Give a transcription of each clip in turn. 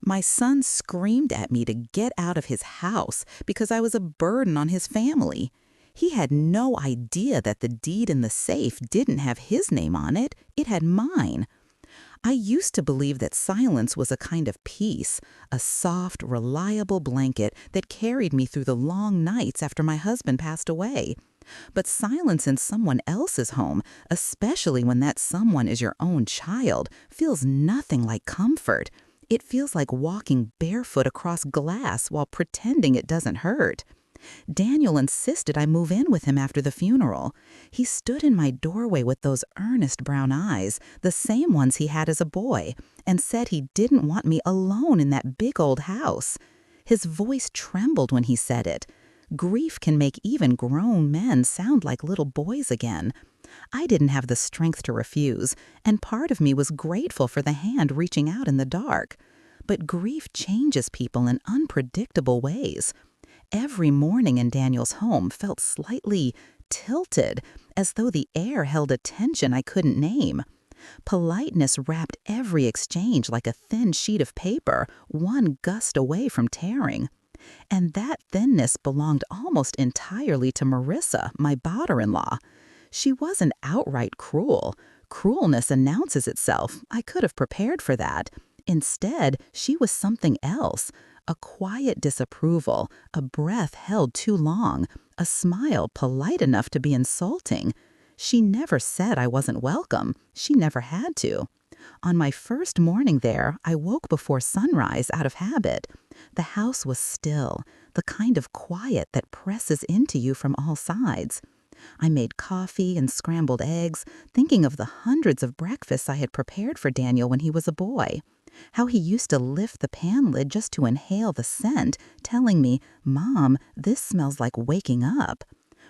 My son screamed at me to get out of his house because I was a burden on his family. He had no idea that the deed in the safe didn't have his name on it, it had mine. I used to believe that silence was a kind of peace, a soft, reliable blanket that carried me through the long nights after my husband passed away. But silence in someone else's home, especially when that someone is your own child, feels nothing like comfort. It feels like walking barefoot across glass while pretending it doesn't hurt. Daniel insisted I move in with him after the funeral. He stood in my doorway with those earnest brown eyes, the same ones he had as a boy, and said he didn't want me alone in that big old house. His voice trembled when he said it. Grief can make even grown men sound like little boys again. I didn't have the strength to refuse, and part of me was grateful for the hand reaching out in the dark. But grief changes people in unpredictable ways. Every morning in Daniel's home felt slightly tilted, as though the air held a tension I couldn't name. Politeness wrapped every exchange like a thin sheet of paper, one gust away from tearing. And that thinness belonged almost entirely to Marissa, my daughter-in-law. She wasn't outright cruel. Cruelness announces itself. I could have prepared for that. Instead, she was something else. A quiet disapproval, a breath held too long, a smile polite enough to be insulting. She never said I wasn't welcome. She never had to. On my first morning there, I woke before sunrise out of habit. The house was still, the kind of quiet that presses into you from all sides. I made coffee and scrambled eggs, thinking of the hundreds of breakfasts I had prepared for Daniel when he was a boy. How he used to lift the pan lid just to inhale the scent, telling me, "Mom, this smells like waking up."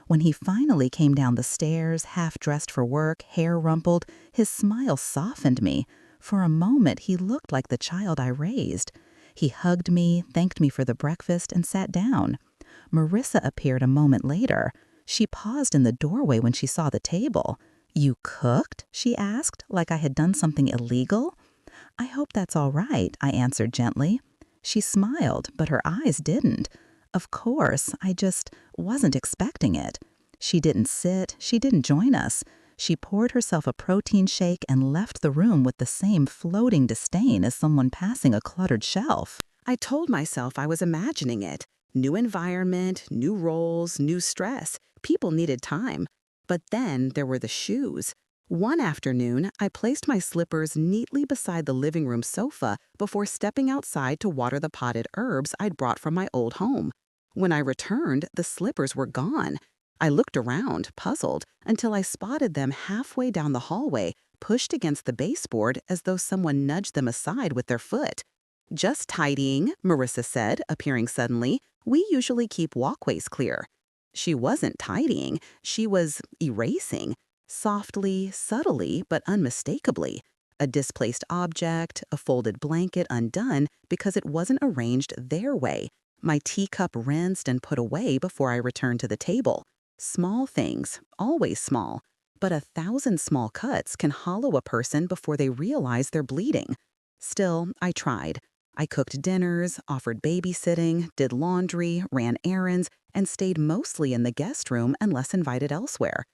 When he finally came down the stairs, half-dressed for work, hair rumpled, his smile softened me. For a moment, he looked like the child I raised. He hugged me, thanked me for the breakfast, and sat down. Marissa appeared a moment later. She paused in the doorway when she saw the table. "You cooked?" she asked, like I had done something illegal. "I hope that's all right," I answered gently. She smiled, but her eyes didn't. Of course, I just wasn't expecting it. She didn't sit, she didn't join us. She poured herself a protein shake and left the room with the same floating disdain as someone passing a cluttered shelf. I told myself I was imagining it. New environment, new roles, new stress. People needed time. But then there were the shoes. One afternoon, I placed my slippers neatly beside the living room sofa before stepping outside to water the potted herbs I'd brought from my old home. When I returned, the slippers were gone. I looked around, puzzled, until I spotted them halfway down the hallway, pushed against the baseboard as though someone nudged them aside with their foot. "Just tidying," Marissa said, appearing suddenly. "We usually keep walkways clear." She wasn't tidying, she was erasing. Softly, subtly, but unmistakably. A displaced object, a folded blanket undone because it wasn't arranged their way. My teacup rinsed and put away before I returned to the table. Small things, always small. But 1,000 small cuts can hollow a person before they realize they're bleeding. Still, I tried. I cooked dinners, offered babysitting, did laundry, ran errands, and stayed mostly in the guest room unless invited elsewhere.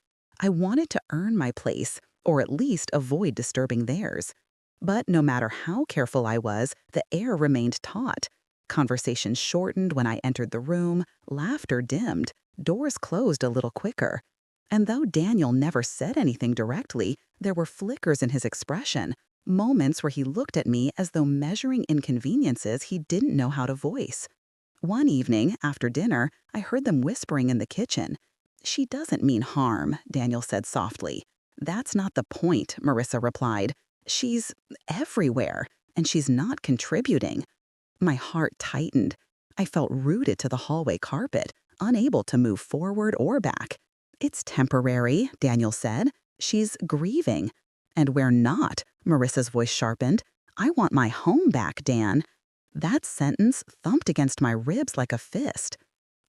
I wanted to earn my place, or at least avoid disturbing theirs. But no matter how careful I was, the air remained taut. Conversations shortened when I entered the room, laughter dimmed, doors closed a little quicker. And though Daniel never said anything directly, there were flickers in his expression, moments where he looked at me as though measuring inconveniences he didn't know how to voice. One evening, after dinner, I heard them whispering in the kitchen. "She doesn't mean harm," Daniel said softly. "That's not the point," Marissa replied. "She's everywhere, and she's not contributing." My heart tightened. I felt rooted to the hallway carpet, unable to move forward or back. "It's temporary," Daniel said. "She's grieving." "And we're not," Marissa's voice sharpened. "I want my home back, Dan." That sentence thumped against my ribs like a fist.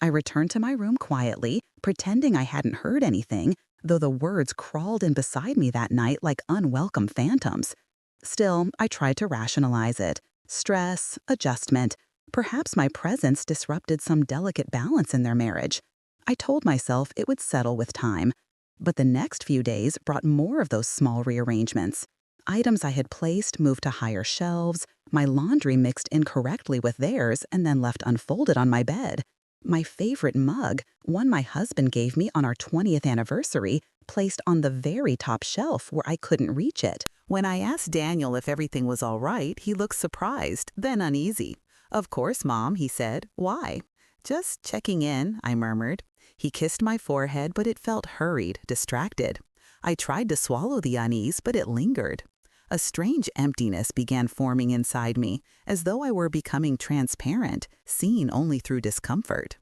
I returned to my room quietly, pretending I hadn't heard anything, though the words crawled in beside me that night like unwelcome phantoms. Still, I tried to rationalize it. Stress, adjustment. Perhaps my presence disrupted some delicate balance in their marriage. I told myself it would settle with time. But the next few days brought more of those small rearrangements. Items I had placed moved to higher shelves, my laundry mixed incorrectly with theirs and then left unfolded on my bed. My favorite mug, one my husband gave me on our 20th anniversary, placed on the very top shelf where I couldn't reach it. When I asked Daniel if everything was all right, he looked surprised, then uneasy. "Of course, Mom," he said. "Why?" "Just checking in," I murmured. He kissed my forehead, but it felt hurried, distracted. I tried to swallow the unease, but it lingered. A strange emptiness began forming inside me, as though I were becoming transparent, seen only through discomfort.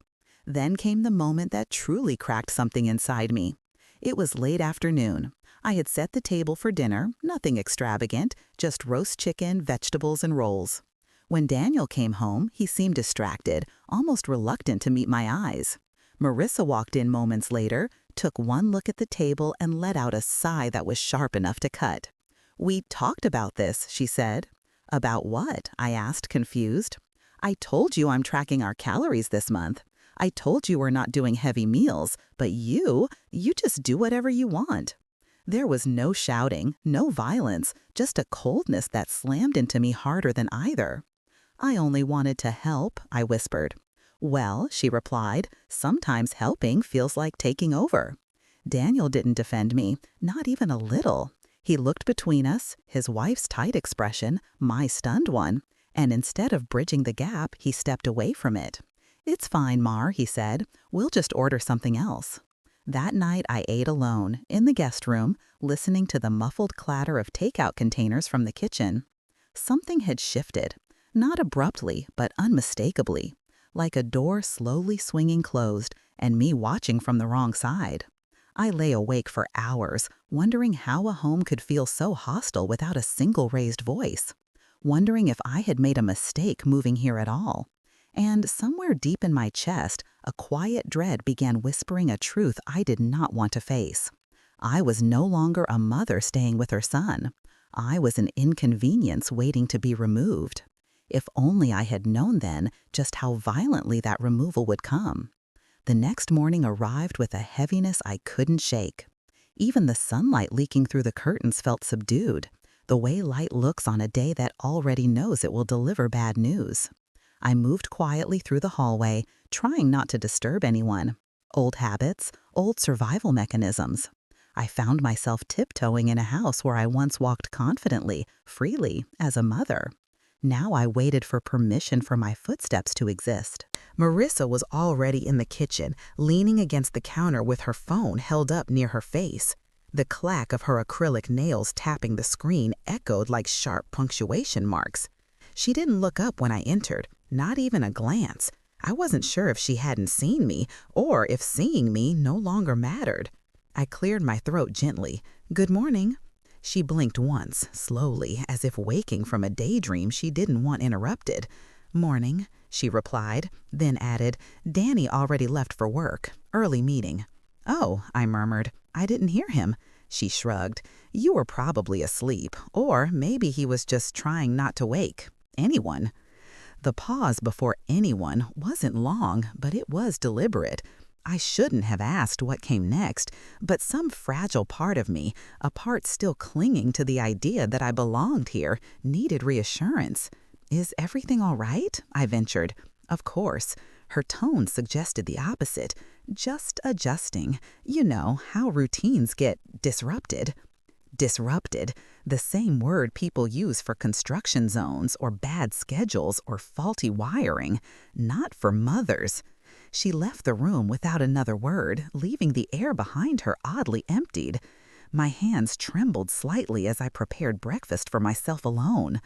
Then came the moment that truly cracked something inside me. It was late afternoon. I had set the table for dinner, nothing extravagant, just roast chicken, vegetables, and rolls. When Daniel came home, he seemed distracted, almost reluctant to meet my eyes. Marissa walked in moments later, took one look at the table, and let out a sigh that was sharp enough to cut. "We talked about this," she said. "About what?" I asked, confused. "I told you I'm tracking our calories this month. I told you we're not doing heavy meals, but you just do whatever you want." There was no shouting, no violence, just a coldness that slammed into me harder than either. "I only wanted to help," I whispered. "Well," she replied, "sometimes helping feels like taking over." Daniel didn't defend me, not even a little. He looked between us, his wife's tight expression, my stunned one, and instead of bridging the gap, he stepped away from it. "It's fine, Mar," he said. "We'll just order something else." That night I ate alone, in the guest room, listening to the muffled clatter of takeout containers from the kitchen. Something had shifted, not abruptly, but unmistakably, like a door slowly swinging closed and me watching from the wrong side. I lay awake for hours, wondering how a home could feel so hostile without a single raised voice, wondering if I had made a mistake moving here at all. And somewhere deep in my chest, a quiet dread began whispering a truth I did not want to face. I was no longer a mother staying with her son. I was an inconvenience waiting to be removed. If only I had known then just how violently that removal would come. The next morning arrived with a heaviness I couldn't shake. Even the sunlight leaking through the curtains felt subdued, the way light looks on a day that already knows it will deliver bad news. I moved quietly through the hallway, trying not to disturb anyone. Old habits, old survival mechanisms. I found myself tiptoeing in a house where I once walked confidently, freely, as a mother. Now I waited for permission for my footsteps to exist. Marissa was already in the kitchen, leaning against the counter with her phone held up near her face. The clack of her acrylic nails tapping the screen echoed like sharp punctuation marks. She didn't look up when I entered, not even a glance. I wasn't sure if she hadn't seen me, or if seeing me no longer mattered. I cleared my throat gently. "Good morning." She blinked once, slowly, as if waking from a daydream she didn't want interrupted. "Morning," she replied, then added, "Danny already left for work. Early meeting." "Oh," I murmured. "I didn't hear him." She shrugged. "You were probably asleep, or maybe he was just trying not to wake anyone." The pause before anyone wasn't long, but it was deliberate. I shouldn't have asked what came next, but some fragile part of me, a part still clinging to the idea that I belonged here, needed reassurance. "Is everything all right?" I ventured. Of course. Her tone suggested the opposite. Just adjusting. You know, how routines get disrupted. Disrupted, the same word people use for construction zones or bad schedules or faulty wiring, not for mothers. She left the room without another word, leaving the air behind her oddly emptied. My hands trembled slightly as I prepared breakfast for myself alone.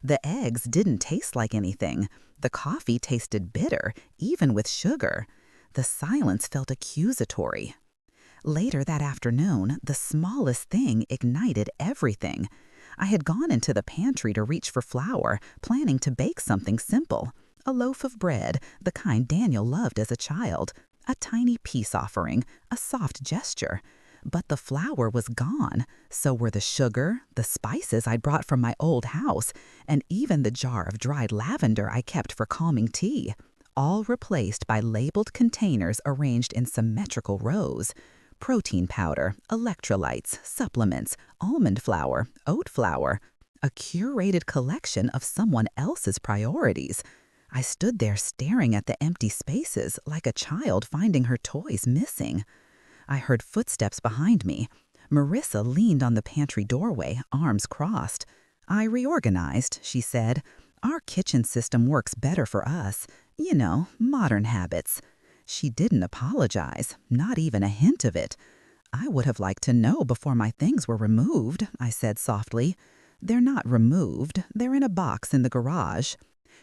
The eggs didn't taste like anything. The coffee tasted bitter, even with sugar. The silence felt accusatory. Later that afternoon, the smallest thing ignited everything. I had gone into the pantry to reach for flour, planning to bake something simple. A loaf of bread, the kind Daniel loved as a child. A tiny peace offering, a soft gesture. But the flour was gone. So were the sugar, the spices I'd brought from my old house, and even the jar of dried lavender I kept for calming tea, all replaced by labeled containers arranged in symmetrical rows. Protein powder, electrolytes, supplements, almond flour, oat flour, a curated collection of someone else's priorities. I stood there staring at the empty spaces like a child finding her toys missing. I heard footsteps behind me. Marissa leaned on the pantry doorway, arms crossed. I reorganized, she said. Our kitchen system works better for us. You know, modern habits. She didn't apologize, not even a hint of it. I would have liked to know before my things were removed, I said softly. They're not removed, they're in a box in the garage.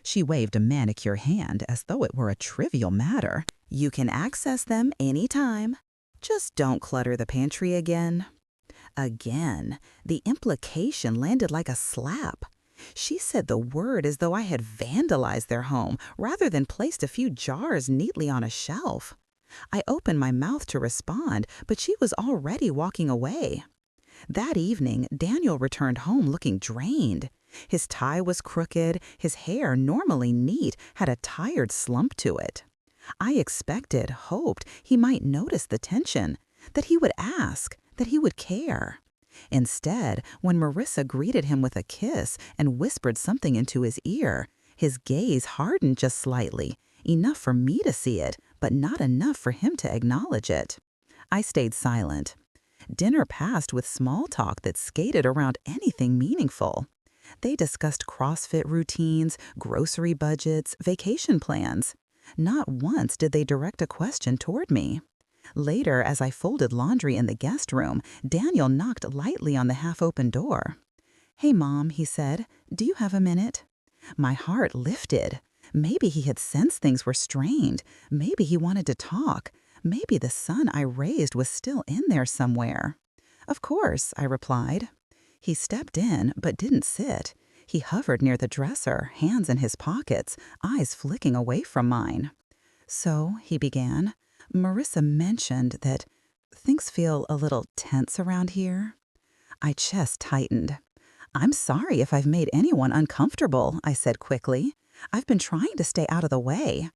She waved a manicure hand as though it were a trivial matter. You can access them anytime. Just don't clutter the pantry again. Again, the implication landed like a slap. She said the word as though I had vandalized their home rather than placed a few jars neatly on a shelf. I opened my mouth to respond, but she was already walking away. That evening, Daniel returned home looking drained. His tie was crooked, his hair, normally neat, had a tired slump to it. I expected, hoped he might notice the tension, that he would ask, that he would care. Instead, when Marissa greeted him with a kiss and whispered something into his ear, his gaze hardened just slightly, enough for me to see it, but not enough for him to acknowledge it. I stayed silent. Dinner passed with small talk that skated around anything meaningful. They discussed CrossFit routines, grocery budgets, vacation plans. Not once did they direct a question toward me. Later, as I folded laundry in the guest room, Daniel knocked lightly on the half-open door. "Hey, Mom," he said, "do you have a minute?" My heart lifted. Maybe he had sensed things were strained. Maybe he wanted to talk. Maybe the son I raised was still in there somewhere. "Of course," I replied. He stepped in, but didn't sit. He hovered near the dresser, hands in his pockets, eyes flicking away from mine. "So," he began, "Marissa mentioned that things feel a little tense around here." My chest tightened. "I'm sorry if I've made anyone uncomfortable," I said quickly. "I've been trying to stay out of the way."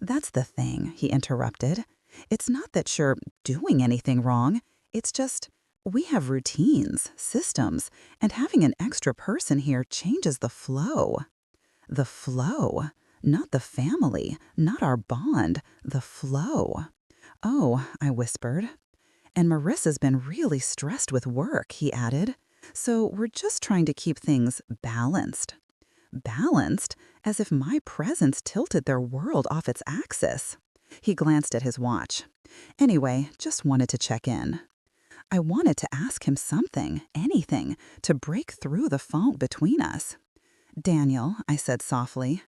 "That's the thing," he interrupted. "It's not that you're doing anything wrong. It's just we have routines, systems, and having an extra person here changes the flow." The flow. Not the family, not our bond, the flow. "Oh," I whispered. "And Marissa's been really stressed with work," he added. "So we're just trying to keep things balanced." Balanced? As if my presence tilted their world off its axis. He glanced at his watch. "Anyway, just wanted to check in." I wanted to ask him something, anything, to break through the fog between us. "Daniel," I said softly,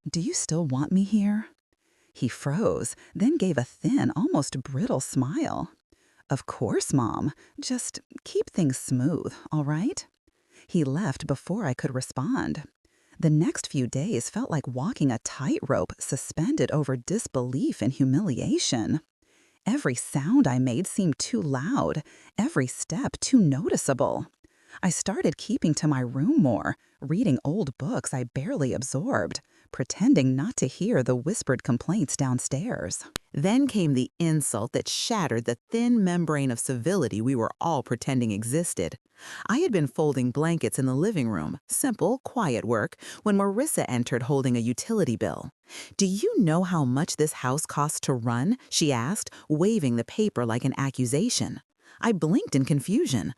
"do you still want me here?" He froze, then gave a thin, almost brittle smile. "Of course, Mom. Just keep things smooth, all right?" He left before I could respond. The next few days felt like walking a tightrope suspended over disbelief and humiliation. Every sound I made seemed too loud, every step too noticeable. I started keeping to my room more, reading old books I barely absorbed, pretending not to hear the whispered complaints downstairs. Then came the insult that shattered the thin membrane of civility we were all pretending existed. I had been folding blankets in the living room, simple, quiet work, when Marissa entered holding a utility bill. "Do you know how much this house costs to run?" she asked, waving the paper like an accusation. I blinked in confusion.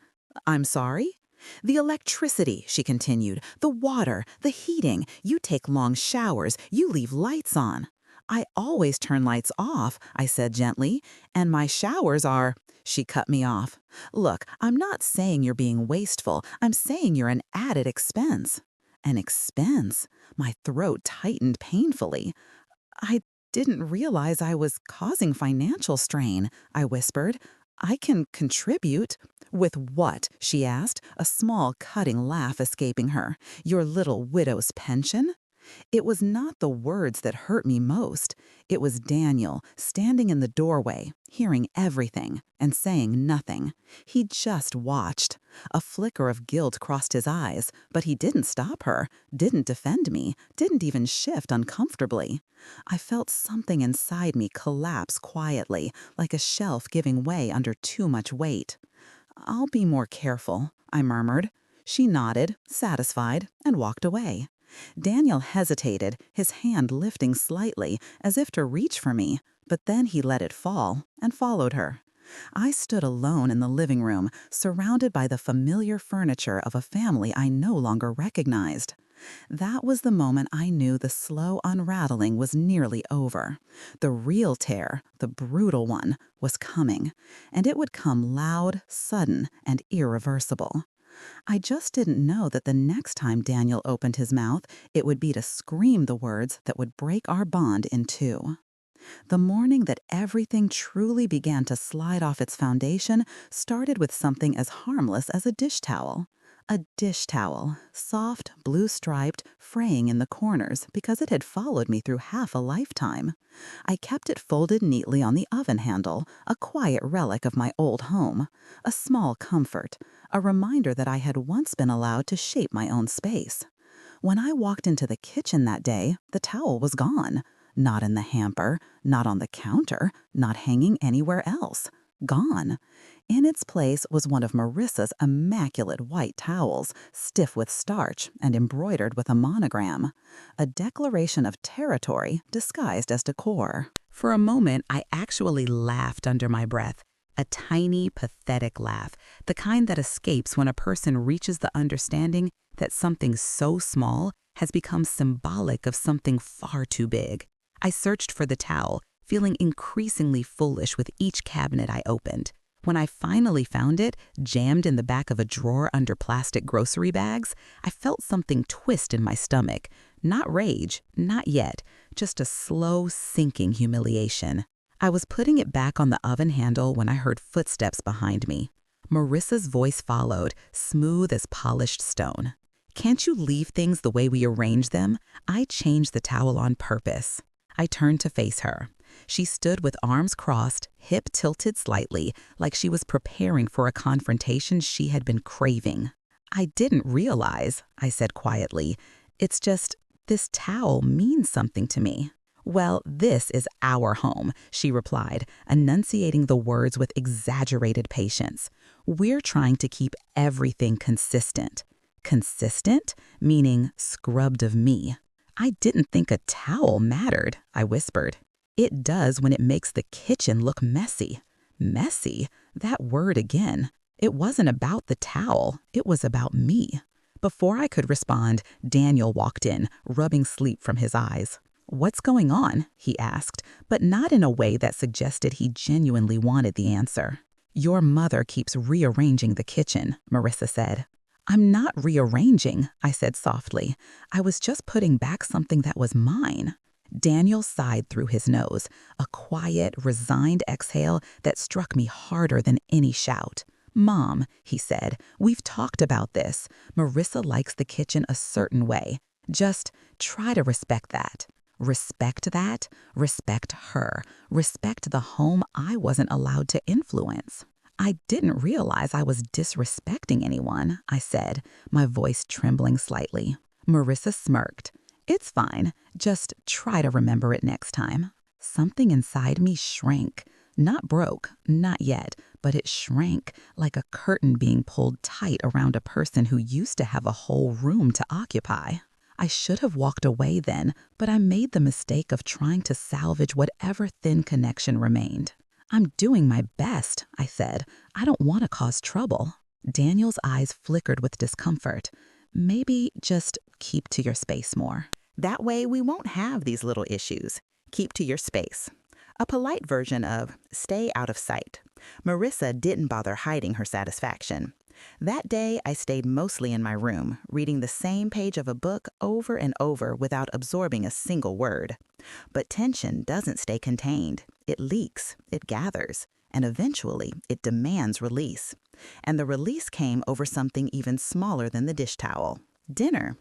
"I'm sorry?" "The electricity," she continued, "the water, the heating. You take long showers, you leave lights on." "I always turn lights off," I said gently, "and my showers are—" She cut me off. "Look, I'm not saying you're being wasteful. I'm saying you're an added expense." An expense? My throat tightened painfully. "I didn't realize I was causing financial strain," I whispered. "I can contribute." "With what?" she asked, a small cutting laugh escaping her. "Your little widow's pension?" It was not the words that hurt me most. It was Daniel standing in the doorway, hearing everything and saying nothing. He just watched. A flicker of guilt crossed his eyes, but he didn't stop her, didn't defend me, didn't even shift uncomfortably. I felt something inside me collapse quietly, like a shelf giving way under too much weight. "I'll be more careful," I murmured. She nodded, satisfied, and walked away. Daniel hesitated, his hand lifting slightly, as if to reach for me, but then he let it fall and followed her. I stood alone in the living room, surrounded by the familiar furniture of a family I no longer recognized. That was the moment I knew the slow unraveling was nearly over. The real tear, the brutal one, was coming, and it would come loud, sudden, and irreversible. I just didn't know that the next time Daniel opened his mouth, it would be to scream the words that would break our bond in two. The morning that everything truly began to slide off its foundation started with something as harmless as a dish towel. A dish towel, soft, blue-striped, fraying in the corners because it had followed me through half a lifetime. I kept it folded neatly on the oven handle, a quiet relic of my old home, a small comfort, a reminder that I had once been allowed to shape my own space. When I walked into the kitchen that day, the towel was gone. Not in the hamper, not on the counter, not hanging anywhere else. Gone. In its place was one of Marissa's immaculate white towels, stiff with starch and embroidered with a monogram. A declaration of territory disguised as decor. For a moment, I actually laughed under my breath. A tiny, pathetic laugh, the kind that escapes when a person reaches the understanding that something so small has become symbolic of something far too big. I searched for the towel, feeling increasingly foolish with each cabinet I opened. When I finally found it, jammed in the back of a drawer under plastic grocery bags, I felt something twist in my stomach. Not rage, not yet, just a slow, sinking humiliation. I was putting it back on the oven handle when I heard footsteps behind me. Marissa's voice followed, smooth as polished stone. "Can't you leave things the way we arrange them? I changed the towel on purpose." I turned to face her. She stood with arms crossed, hip tilted slightly, like she was preparing for a confrontation she had been craving. "I didn't realize," I said quietly. "It's just, this towel means something to me." "Well, this is our home," she replied, enunciating the words with exaggerated patience. "We're trying to keep everything consistent." Consistent? Meaning scrubbed of me. "I didn't think a towel mattered," I whispered. "It does when it makes the kitchen look messy." Messy? That word again. It wasn't about the towel. It was about me. Before I could respond, Daniel walked in, rubbing sleep from his eyes. "What's going on?" he asked, but not in a way that suggested he genuinely wanted the answer. "Your mother keeps rearranging the kitchen," Marissa said. "I'm not rearranging," I said softly. "I was just putting back something that was mine." Daniel sighed through his nose, a quiet, resigned exhale that struck me harder than any shout. "Mom," he said, "we've talked about this. Marissa likes the kitchen a certain way. Just try to respect that." Respect that, respect her, respect the home I wasn't allowed to influence. "I didn't realize I was disrespecting anyone," I said, my voice trembling slightly. Marissa smirked. "It's fine. Just try to remember it next time." Something inside me shrank. Not broke, not yet, but it shrank like a curtain being pulled tight around a person who used to have a whole room to occupy. I should have walked away then, but I made the mistake of trying to salvage whatever thin connection remained. "I'm doing my best," I said. "I don't want to cause trouble." Daniel's eyes flickered with discomfort. "Maybe just keep to your space more. That way we won't have these little issues. Keep to your space." A polite version of stay out of sight. Marissa didn't bother hiding her satisfaction. That day, I stayed mostly in my room, reading the same page of a book over and over without absorbing a single word. But tension doesn't stay contained. It leaks, it gathers, and eventually it demands release. And the release came over something even smaller than the dish towel. Dinner.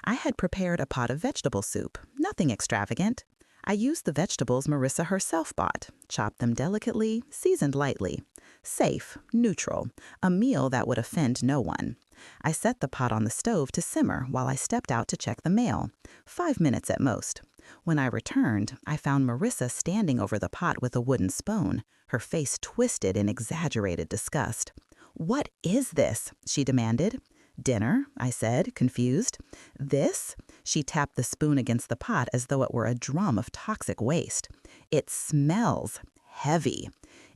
I had prepared a pot of vegetable soup, nothing extravagant. I used the vegetables Marissa herself bought, chopped them delicately, seasoned lightly. Safe, neutral, a meal that would offend no one. I set the pot on the stove to simmer while I stepped out to check the mail, 5 minutes at most. When I returned, I found Marissa standing over the pot with a wooden spoon, her face twisted in exaggerated disgust. "What is this?" she demanded. "Dinner," I said, confused. "This?" She tapped the spoon against the pot as though it were a drum of toxic waste. "It smells heavy."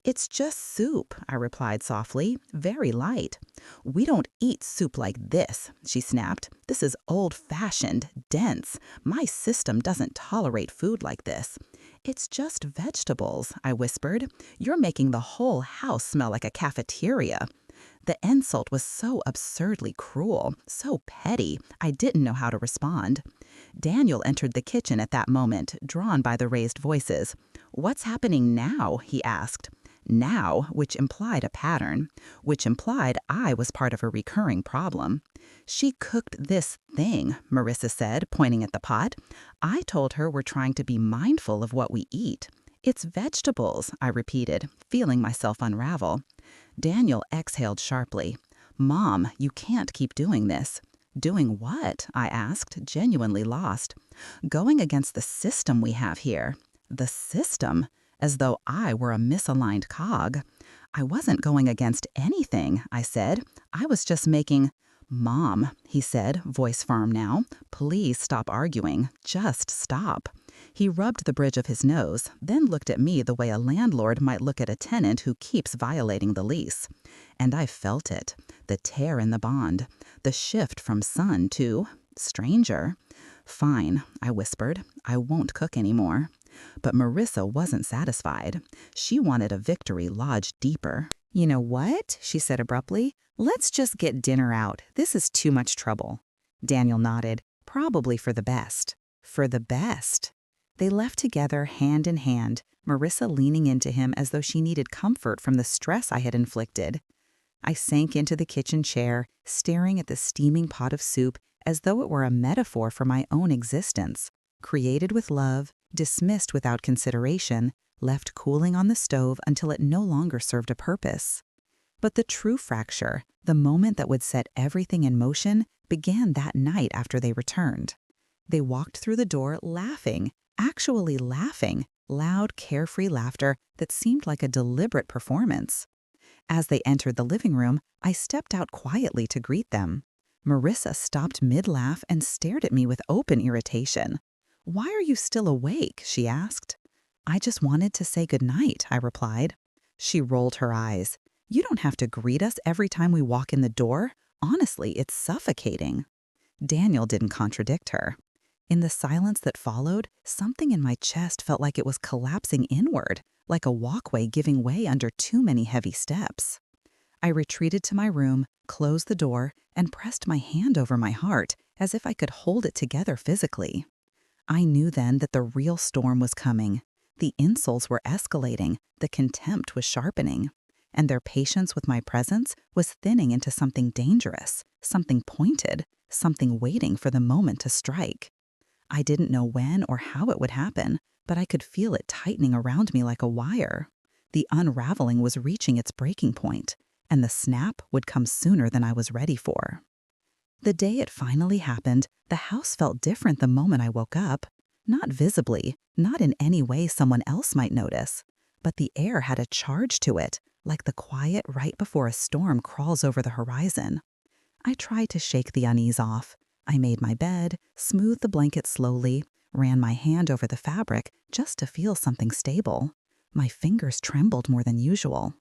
"It's just soup," I replied softly, very light. "We don't eat soup like this," she snapped. "This is old-fashioned, dense. My system doesn't tolerate food like this." "It's just vegetables," I whispered. "You're making the whole house smell like a cafeteria." The insult was so absurdly cruel, so petty, I didn't know how to respond. Daniel entered the kitchen at that moment, drawn by the raised voices. "What's happening now?" he asked. Now, which implied a pattern, which implied I was part of a recurring problem. "She cooked this thing," Marissa said, pointing at the pot. "I told her we're trying to be mindful of what we eat." "It's vegetables," I repeated, feeling myself unravel. Daniel exhaled sharply. "Mom, you can't keep doing this." "Doing what?" I asked, genuinely lost. "Going against the system we have here." The system? As though I were a misaligned cog. "I wasn't going against anything," I said. "I was just making—" "Mom," he said, voice firm now, "please stop arguing. Just stop." He rubbed the bridge of his nose, then looked at me the way a landlord might look at a tenant who keeps violating the lease. And I felt it, the tear in the bond, the shift from son to stranger. "Fine," I whispered. "I won't cook anymore." But Marissa wasn't satisfied. She wanted a victory lodged deeper. "You know what?" she said abruptly. "Let's just get dinner out. This is too much trouble." Daniel nodded. "Probably for the best." For the best. They left together hand in hand, Marissa leaning into him as though she needed comfort from the stress I had inflicted. I sank into the kitchen chair, staring at the steaming pot of soup as though it were a metaphor for my own existence. Created with love, dismissed without consideration, left cooling on the stove until it no longer served a purpose. But the true fracture, the moment that would set everything in motion, began that night after they returned. They walked through the door laughing, actually laughing, loud, carefree laughter that seemed like a deliberate performance. As they entered the living room, I stepped out quietly to greet them. Marissa stopped mid-laugh and stared at me with open irritation. "Why are you still awake?" she asked. "I just wanted to say goodnight," I replied. She rolled her eyes. "You don't have to greet us every time we walk in the door. Honestly, it's suffocating." Daniel didn't contradict her. In the silence that followed, something in my chest felt like it was collapsing inward, like a walkway giving way under too many heavy steps. I retreated to my room, closed the door, and pressed my hand over my heart, as if I could hold it together physically. I knew then that the real storm was coming. The insults were escalating, the contempt was sharpening, and their patience with my presence was thinning into something dangerous, something pointed, something waiting for the moment to strike. I didn't know when or how it would happen, but I could feel it tightening around me like a wire. The unraveling was reaching its breaking point, and the snap would come sooner than I was ready for. The day it finally happened, the house felt different the moment I woke up. Not visibly, not in any way someone else might notice, but the air had a charge to it, like the quiet right before a storm crawls over the horizon. I tried to shake the unease off. I made my bed, smoothed the blanket slowly, ran my hand over the fabric just to feel something stable. My fingers trembled more than usual.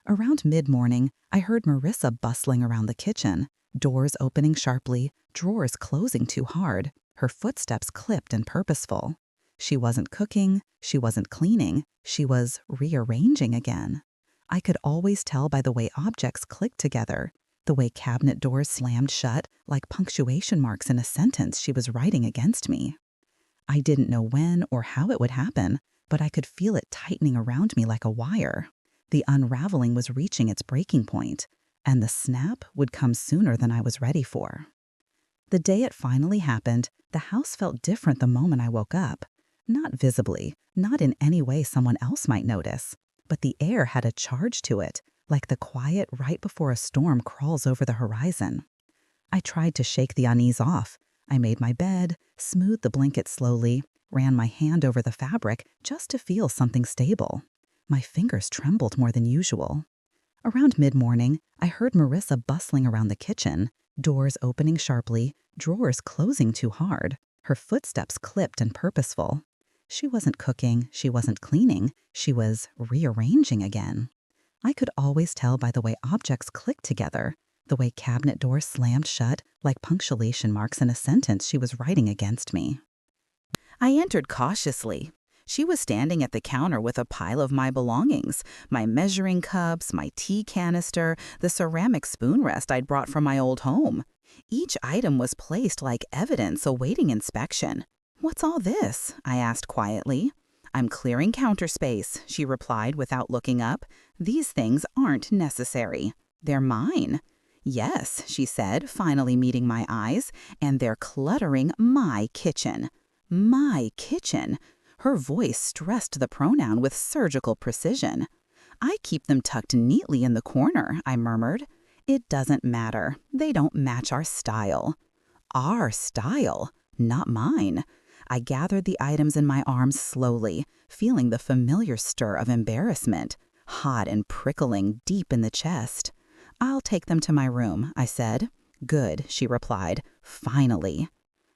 Around mid-morning, I heard Marissa bustling around the kitchen, doors opening sharply, drawers closing too hard, her footsteps clipped and purposeful. She wasn't cooking, she wasn't cleaning, she was rearranging again. I could always tell by the way objects clicked together, the way cabinet doors slammed shut like punctuation marks in a sentence she was writing against me. I didn't know when or how it would happen, but I could feel it tightening around me like a wire. The unraveling was reaching its breaking point, and the snap would come sooner than I was ready for. The day it finally happened, the house felt different the moment I woke up. Not visibly, not in any way someone else might notice, but the air had a charge to it, like the quiet right before a storm crawls over the horizon. I tried to shake the unease off. I made my bed, smoothed the blanket slowly, ran my hand over the fabric just to feel something stable. My fingers trembled more than usual. Around mid-morning, I heard Marissa bustling around the kitchen, doors opening sharply, drawers closing too hard, her footsteps clipped and purposeful. She wasn't cooking, she wasn't cleaning, she was rearranging again. I could always tell by the way objects clicked together, the way cabinet doors slammed shut like punctuation marks in a sentence she was writing against me. I entered cautiously. She was standing at the counter with a pile of my belongings, my measuring cups, my tea canister, the ceramic spoon rest I'd brought from my old home. Each item was placed like evidence awaiting inspection. "What's all this?" I asked quietly. "I'm clearing counter space," she replied without looking up. "These things aren't necessary. They're mine." "Yes," she said, finally meeting my eyes, "and they're cluttering my kitchen." My kitchen. Her voice stressed the pronoun with surgical precision. "I keep them tucked neatly in the corner," I murmured. "It doesn't matter. They don't match our style." Our style, not mine. I gathered the items in my arms slowly, feeling the familiar stir of embarrassment, hot and prickling deep in the chest. "I'll take them to my room," I said. "Good," she replied. "Finally."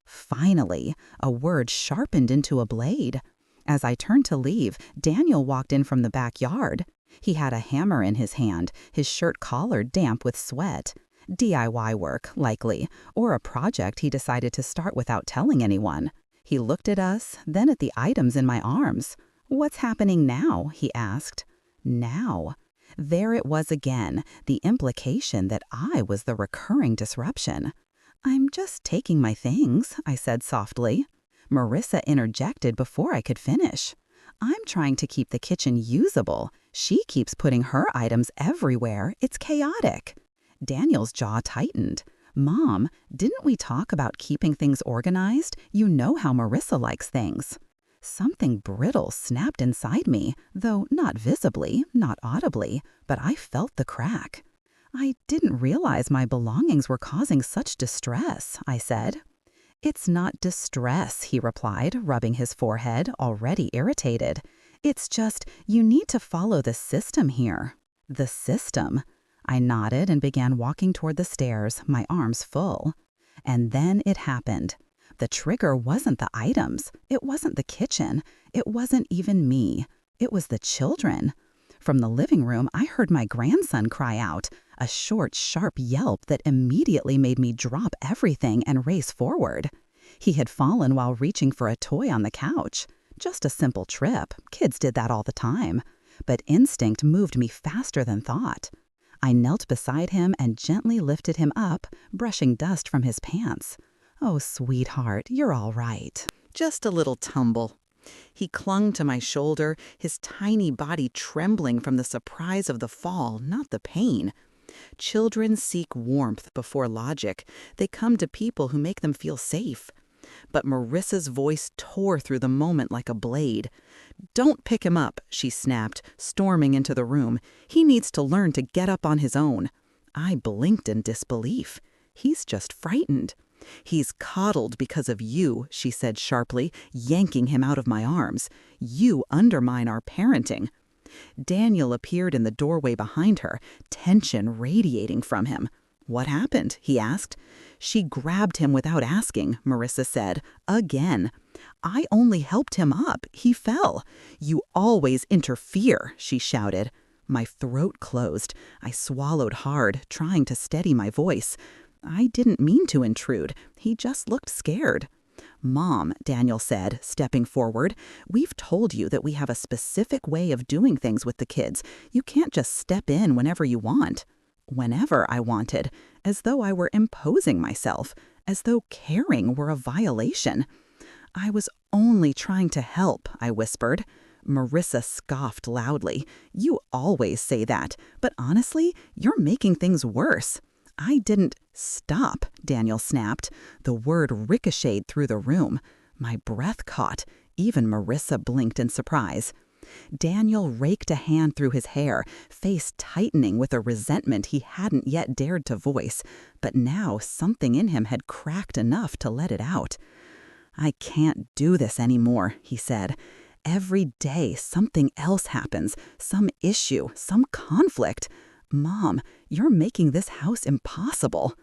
Finally, a word sharpened into a blade. As I turned to leave, Daniel walked in from the backyard. He had a hammer in his hand, his shirt collar damp with sweat. DIY work, likely, or a project he decided to start without telling anyone. He looked at us, then at the items in my arms. "What's happening now?" he asked. Now. There it was again, the implication that I was the recurring disruption. "I'm just taking my things," I said softly. Marissa interjected before I could finish. "I'm trying to keep the kitchen usable. She keeps putting her items everywhere. It's chaotic." Daniel's jaw tightened. "Mom, didn't we talk about keeping things organized? You know how Marissa likes things." Something brittle snapped inside me, though not visibly, not audibly, but I felt the crack. "I didn't realize my belongings were causing such distress," I said. "It's not distress," he replied, rubbing his forehead, already irritated. "It's just, you need to follow the system here." The system. I nodded and began walking toward the stairs, my arms full. And then it happened. The trigger wasn't the items. It wasn't the kitchen. It wasn't even me. It was the children. From the living room, I heard my grandson cry out, a short, sharp yelp that immediately made me drop everything and race forward. He had fallen while reaching for a toy on the couch. Just a simple trip. Kids did that all the time. But instinct moved me faster than thought. I knelt beside him and gently lifted him up, brushing dust from his pants. "Oh, sweetheart, you're all right. Just a little tumble." He clung to my shoulder, his tiny body trembling from the surprise of the fall, not the pain. Children seek warmth before logic. They come to people who make them feel safe. But Marissa's voice tore through the moment like a blade. "Don't pick him up," she snapped, storming into the room. "He needs to learn to get up on his own." I blinked in disbelief. "He's just frightened." "He's coddled because of you," she said sharply, yanking him out of my arms. "You undermine our parenting." Daniel appeared in the doorway behind her, tension radiating from him. "What happened?" he asked. "She grabbed him without asking," Marissa said, again. "I only helped him up. He fell." "You always interfere," she shouted. My throat closed. I swallowed hard, trying to steady my voice. "I didn't mean to intrude. He just looked scared." "Mom," Daniel said, stepping forward, "we've told you that we have a specific way of doing things with the kids. You can't just step in whenever you want." Whenever I wanted, as though I were imposing myself, as though caring were a violation. "I was only trying to help," I whispered. Marissa scoffed loudly. "You always say that, but honestly, you're making things worse." I didn't stop, Daniel snapped. The word ricocheted through the room. My breath caught. Even Marissa blinked in surprise. Daniel raked a hand through his hair, face tightening with a resentment he hadn't yet dared to voice, but now something in him had cracked enough to let it out. "I can't do this anymore," he said. "Every day something else happens, some issue, some conflict. Mom, you're making this house impossible."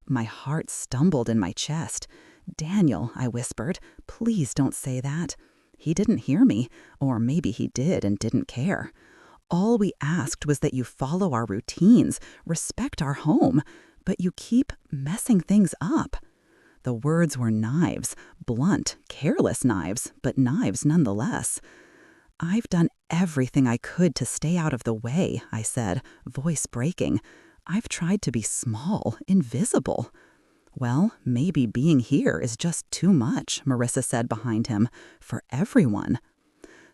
My heart stumbled in my chest. "Daniel," I whispered, "please don't say that." He didn't hear me, or maybe he did and didn't care. "All we asked was that you follow our routines, respect our home, but you keep messing things up." The words were knives, blunt, careless knives, but knives nonetheless. "I've done everything I could to stay out of the way," I said, voice breaking. "I've tried to be small, invisible." "Well, maybe being here is just too much," Marissa said behind him, "for everyone."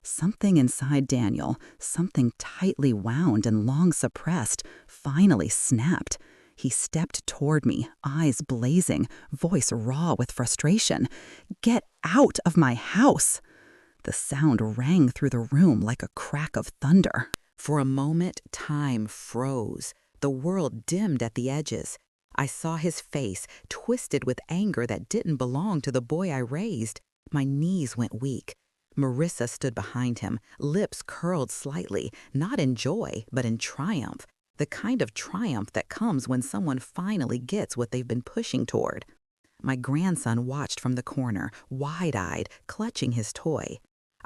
Something inside Daniel, something tightly wound and long suppressed, finally snapped. He stepped toward me, eyes blazing, voice raw with frustration. "Get out of my house!" The sound rang through the room like a crack of thunder. For a moment, time froze. The world dimmed at the edges. I saw his face, twisted with anger that didn't belong to the boy I raised. My knees went weak. Marissa stood behind him, lips curled slightly, not in joy, but in triumph. The kind of triumph that comes when someone finally gets what they've been pushing toward. My grandson watched from the corner, wide-eyed, clutching his toy.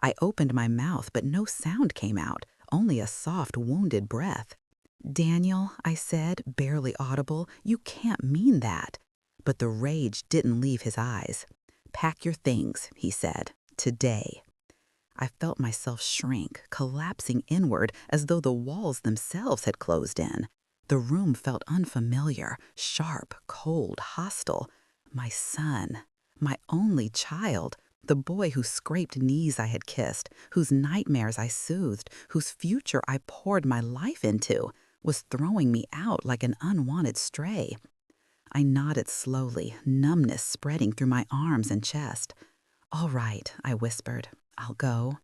I opened my mouth, but no sound came out, only a soft, wounded breath. "Daniel," I said, barely audible, "you can't mean that." But the rage didn't leave his eyes. "Pack your things," he said, "today." I felt myself shrink, collapsing inward as though the walls themselves had closed in. The room felt unfamiliar, sharp, cold, hostile. My son, my only child, the boy whose scraped knees I had kissed, whose nightmares I soothed, whose future I poured my life into, was throwing me out like an unwanted stray. I nodded slowly, numbness spreading through my arms and chest. "All right," I whispered. "I'll go."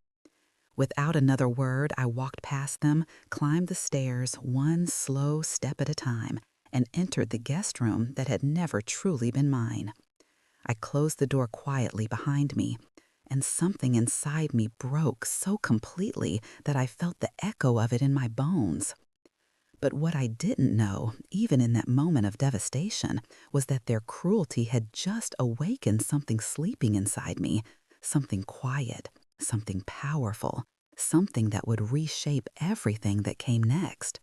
Without another word, I walked past them, climbed the stairs, one slow step at a time, and entered the guest room that had never truly been mine. I closed the door quietly behind me, and something inside me broke so completely that I felt the echo of it in my bones. But what I didn't know, even in that moment of devastation, was that their cruelty had just awakened something sleeping inside me, something quiet, something powerful, something that would reshape everything that came next.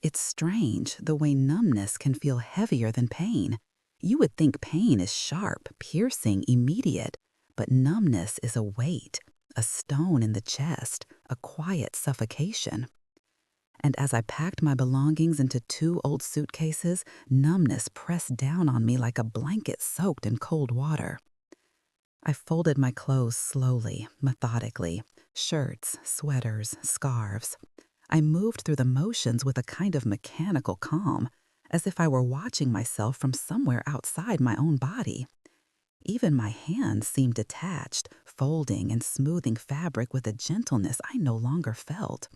It's strange the way numbness can feel heavier than pain. You would think pain is sharp, piercing, immediate, but numbness is a weight, a stone in the chest, a quiet suffocation. And as I packed my belongings into 2 old suitcases, numbness pressed down on me like a blanket soaked in cold water. I folded my clothes slowly, methodically, shirts, sweaters, scarves. I moved through the motions with a kind of mechanical calm, as if I were watching myself from somewhere outside my own body. Even my hands seemed detached, folding and smoothing fabric with a gentleness I no longer felt.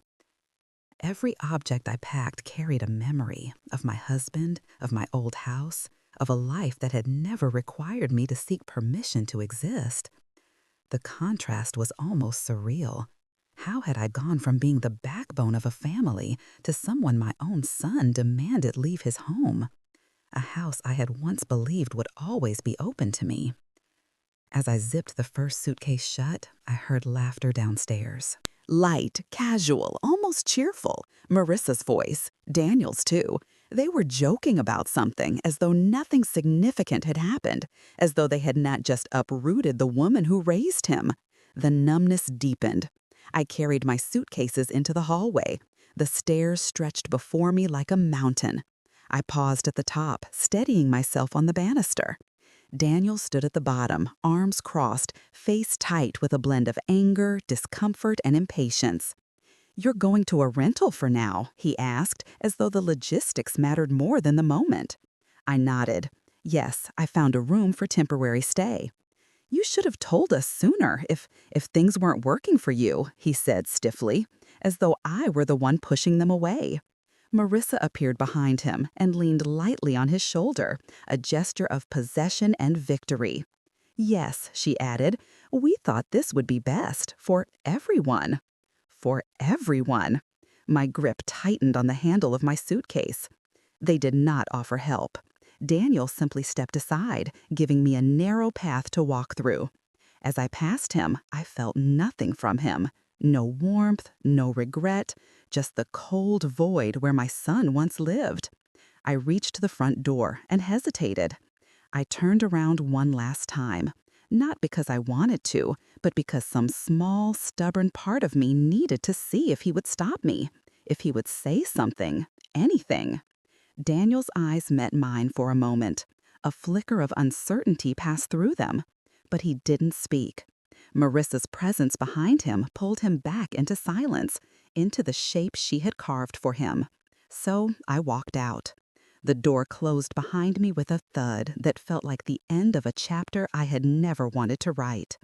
Every object I packed carried a memory of my husband, of my old house, of a life that had never required me to seek permission to exist. The contrast was almost surreal. How had I gone from being the backbone of a family to someone my own son demanded leave his home? A house I had once believed would always be open to me. As I zipped the first suitcase shut, I heard laughter downstairs. Light, casual, almost cheerful. Marissa's voice, Daniel's too. They were joking about something, as though nothing significant had happened, as though they had not just uprooted the woman who raised him. The numbness deepened. I carried my suitcases into the hallway. The stairs stretched before me like a mountain. I paused at the top, steadying myself on the banister. Daniel stood at the bottom, arms crossed, face tight with a blend of anger, discomfort, and impatience. "You're going to a rental for now?" he asked, as though the logistics mattered more than the moment. I nodded. "Yes, I found a room for temporary stay." "You should have told us sooner if things weren't working for you," he said stiffly, as though I were the one pushing them away. Marissa appeared behind him and leaned lightly on his shoulder, a gesture of possession and victory. "Yes," she added, "we thought this would be best for everyone." For everyone. My grip tightened on the handle of my suitcase. They did not offer help. Daniel simply stepped aside, giving me a narrow path to walk through. As I passed him, I felt nothing from him. No warmth, no regret, just the cold void where my son once lived. I reached the front door and hesitated. I turned around one last time, not because I wanted to, but because some small, stubborn part of me needed to see if he would stop me, if he would say something, anything. Daniel's eyes met mine for a moment. A flicker of uncertainty passed through them, but he didn't speak. Marissa's presence behind him pulled him back into silence, into the shape she had carved for him. So I walked out. The door closed behind me with a thud that felt like the end of a chapter I had never wanted to write.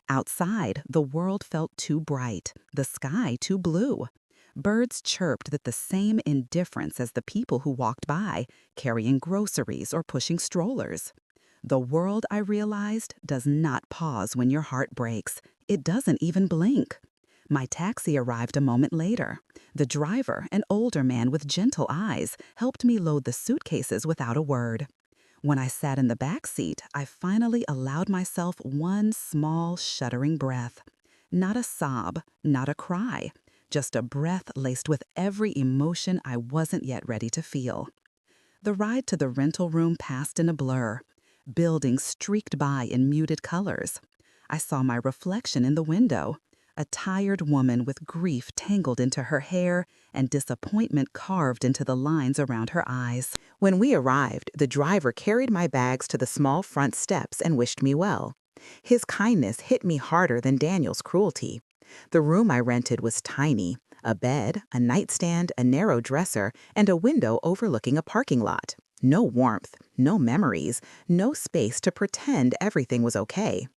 Outside, the world felt too bright, the sky too blue. Birds chirped with the same indifference as the people who walked by, carrying groceries or pushing strollers. The world, I realized, does not pause when your heart breaks. It doesn't even blink. My taxi arrived a moment later. The driver, an older man with gentle eyes, helped me load the suitcases without a word. When I sat in the back seat, I finally allowed myself one small, shuddering breath. Not a sob, not a cry, just a breath laced with every emotion I wasn't yet ready to feel. The ride to the rental room passed in a blur. Buildings streaked by in muted colors. I saw my reflection in the window, a tired woman with grief tangled into her hair and disappointment carved into the lines around her eyes. When we arrived, the driver carried my bags to the small front steps and wished me well. His kindness hit me harder than Daniel's cruelty. The room I rented was tiny: a bed, a nightstand, a narrow dresser, and a window overlooking a parking lot. No warmth, no memories, no space to pretend everything was okay.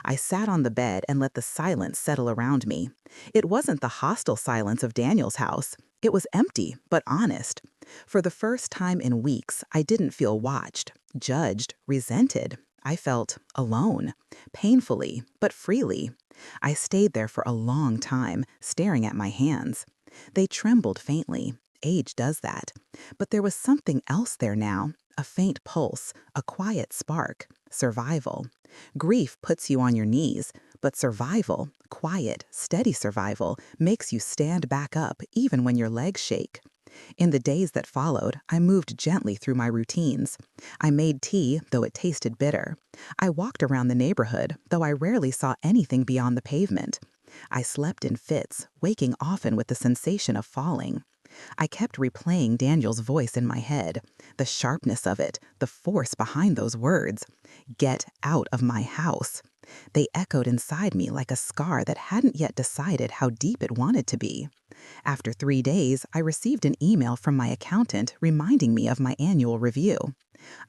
I sat on the bed and let the silence settle around me. It wasn't the hostile silence of Daniel's house. It was empty, but honest. For the first time in weeks, I didn't feel watched, judged, resented. I felt alone, painfully, but freely. I stayed there for a long time, staring at my hands. They trembled faintly. Age does that. But there was something else there now, a faint pulse, a quiet spark, survival. Grief puts you on your knees, but survival, quiet, steady survival, makes you stand back up even when your legs shake. In the days that followed, I moved gently through my routines. I made tea, though it tasted bitter. I walked around the neighborhood, though I rarely saw anything beyond the pavement. I slept in fits, waking often with the sensation of falling. I kept replaying Daniel's voice in my head, the sharpness of it, the force behind those words. Get out of my house. They echoed inside me like a scar that hadn't yet decided how deep it wanted to be. After 3 days, I received an email from my accountant reminding me of my annual review.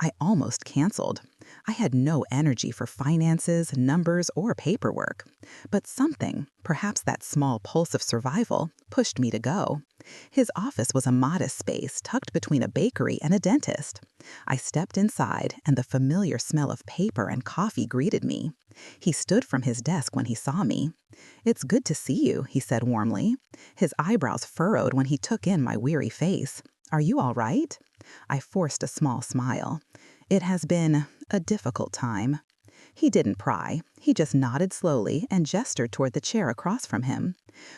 I almost canceled. I had no energy for finances, numbers, or paperwork. But something, perhaps that small pulse of survival, pushed me to go. His office was a modest space tucked between a bakery and a dentist. I stepped inside, and the familiar smell of paper and coffee greeted me. He stood from his desk when he saw me. "It's good to see you," he said warmly. His eyebrows furrowed when he took in my weary face. "Are you all right?" I forced a small smile. "It has been a difficult time." He didn't pry. He just nodded slowly and gestured toward the chair across from him.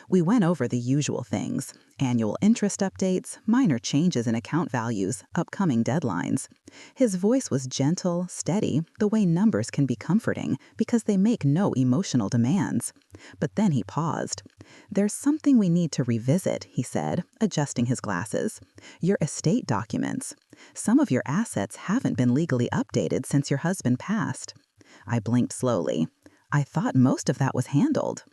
We went over the usual things: annual interest updates, minor changes in account values, upcoming deadlines. His voice was gentle, steady, the way numbers can be comforting because they make no emotional demands. But then he paused. "There's something we need to revisit," he said, adjusting his glasses. "Your estate documents. Some of your assets haven't been legally updated since your husband passed." I blinked slowly. "I thought most of that was handled."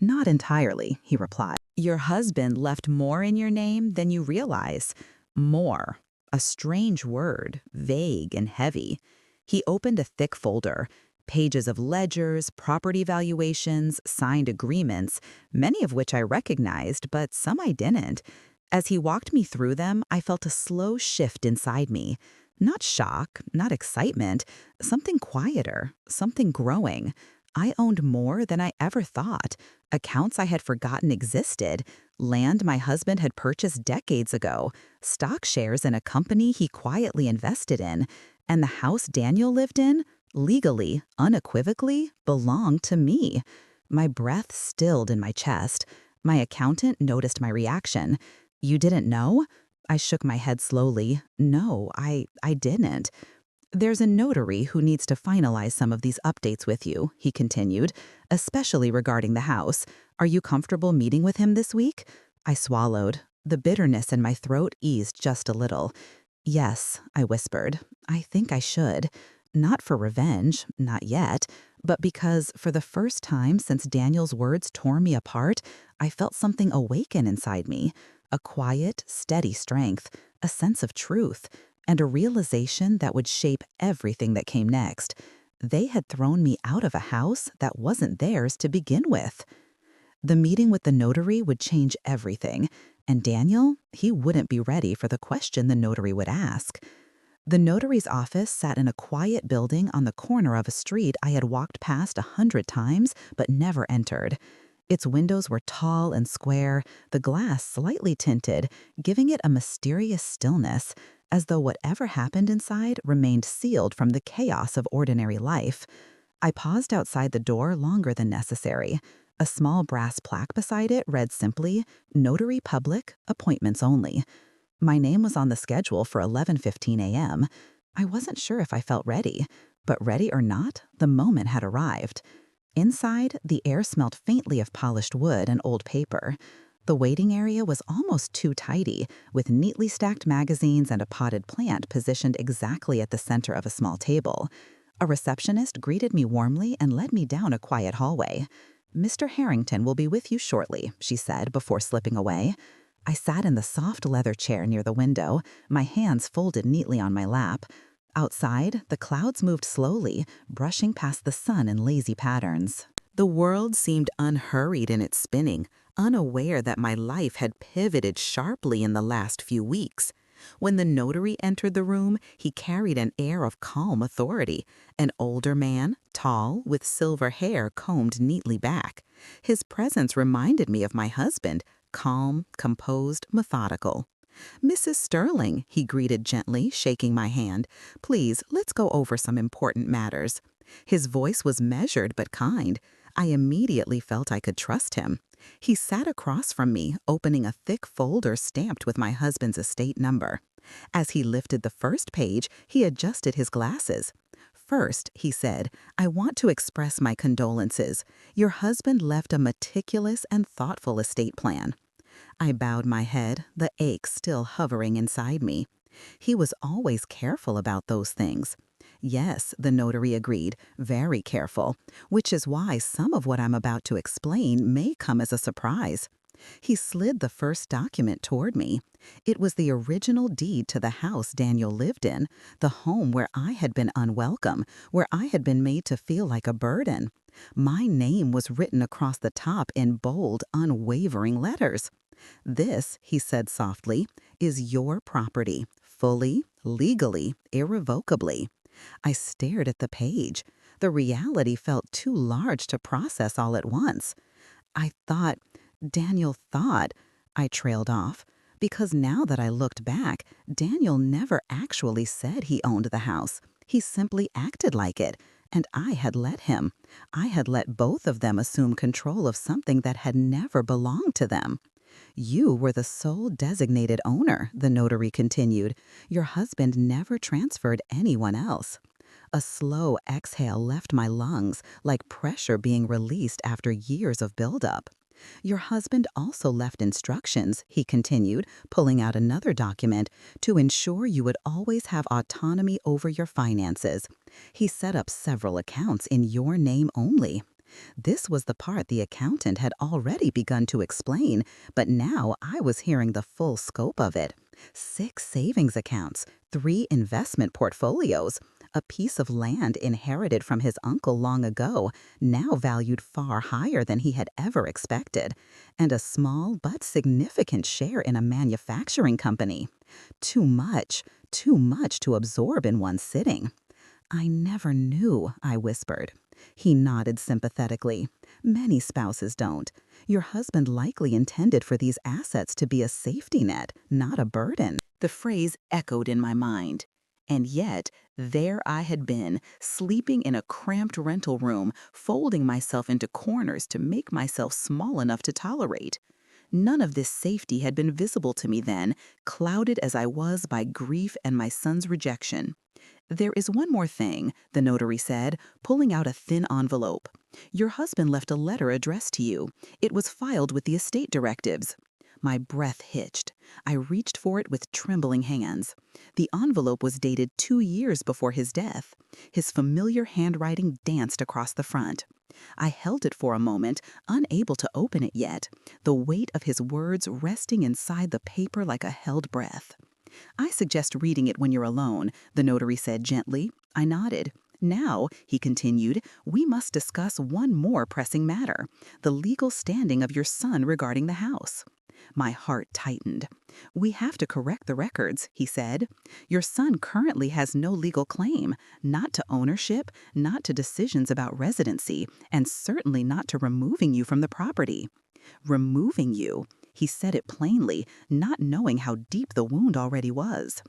Not entirely, he replied. Your husband left more in your name than you realize. More. A strange word, vague and heavy. He opened a thick folder, pages of ledgers, property valuations, signed agreements, many of which I recognized, but some I didn't. As he walked me through them, I felt a slow shift inside me. Not shock, not excitement, something quieter, something growing. I owned more than I ever thought. Accounts I had forgotten existed, land my husband had purchased decades ago, stock shares in a company he quietly invested in, and the house Daniel lived in, legally, unequivocally, belonged to me. My breath stilled in my chest. My accountant noticed my reaction. You didn't know? I shook my head slowly. No, I didn't. There's a notary who needs to finalize some of these updates with you, he continued, especially regarding the house. Are you comfortable meeting with him this week? I swallowed. The bitterness in my throat eased just a little. Yes, I whispered. I think I should. Not for revenge, not yet, but because for the first time since Daniel's words tore me apart, I felt something awaken inside me. A quiet, steady strength, a sense of truth, and a realization that would shape everything that came next. They had thrown me out of a house that wasn't theirs to begin with. The meeting with the notary would change everything, and Daniel, he wouldn't be ready for the question the notary would ask. The notary's office sat in a quiet building on the corner of a street I had walked past 100 times but never entered. Its windows were tall and square, the glass slightly tinted, giving it a mysterious stillness, as though whatever happened inside remained sealed from the chaos of ordinary life. I paused outside the door longer than necessary. A small brass plaque beside it read simply, Notary Public, Appointments Only. My name was on the schedule for 11:15 a.m. I wasn't sure if I felt ready, but ready or not, the moment had arrived. Inside, the air smelled faintly of polished wood and old paper. The waiting area was almost too tidy, with neatly stacked magazines and a potted plant positioned exactly at the center of a small table. A receptionist greeted me warmly and led me down a quiet hallway. Mr. Harrington will be with you shortly, she said before slipping away. I sat in the soft leather chair near the window, my hands folded neatly on my lap. Outside, the clouds moved slowly, brushing past the sun in lazy patterns. The world seemed unhurried in its spinning, unaware that my life had pivoted sharply in the last few weeks. When the notary entered the room, he carried an air of calm authority, an older man, tall, with silver hair combed neatly back. His presence reminded me of my husband, calm, composed, methodical. Mrs. Sterling, he greeted gently, shaking my hand. Please, let's go over some important matters. His voice was measured but kind. I immediately felt I could trust him. He sat across from me, opening a thick folder stamped with my husband's estate number. As he lifted the first page, he adjusted his glasses. First, he said, I want to express my condolences. Your husband left a meticulous and thoughtful estate plan. I bowed my head, the ache still hovering inside me. He was always careful about those things. Yes, the notary agreed, very careful, which is why some of what I'm about to explain may come as a surprise. He slid the first document toward me. It was the original deed to the house Daniel lived in, the home where I had been unwelcome, where I had been made to feel like a burden. My name was written across the top in bold, unwavering letters. This, he said softly, is your property, fully, legally, irrevocably. I stared at the page. The reality felt too large to process all at once. Daniel thought, I trailed off, because now that I looked back, Daniel never actually said he owned the house. He simply acted like it, and I had let him. I had let both of them assume control of something that had never belonged to them. You were the sole designated owner, the notary continued. Your husband never transferred anyone else. A slow exhale left my lungs, like pressure being released after years of buildup. Your husband also left instructions, he continued, pulling out another document, to ensure you would always have autonomy over your finances. He set up several accounts in your name only. This was the part the accountant had already begun to explain, but now I was hearing the full scope of it. 6 savings accounts, 3 investment portfolios, a piece of land inherited from his uncle long ago, now valued far higher than he had ever expected, and a small but significant share in a manufacturing company. Too much to absorb in one sitting. I never knew, I whispered. He nodded sympathetically. Many spouses don't. Your husband likely intended for these assets to be a safety net, not a burden. The phrase echoed in my mind. And yet, there I had been, sleeping in a cramped rental room, folding myself into corners to make myself small enough to tolerate. None of this safety had been visible to me then, clouded as I was by grief and my son's rejection. "There is one more thing," the notary said, pulling out a thin envelope. "Your husband left a letter addressed to you. It was filed with the estate directives." My breath hitched. I reached for it with trembling hands. The envelope was dated 2 years before his death. His familiar handwriting danced across the front. I held it for a moment, unable to open it yet, the weight of his words resting inside the paper like a held breath. "I suggest reading it when you're alone," the notary said gently. I nodded. "Now," he continued, "we must discuss one more pressing matter, the legal standing of your son regarding the house." My heart tightened. "We have to correct the records," he said. "Your son currently has no legal claim, not to ownership, not to decisions about residency, and certainly not to removing you from the property." Removing you. He said it plainly, not knowing how deep the wound already was.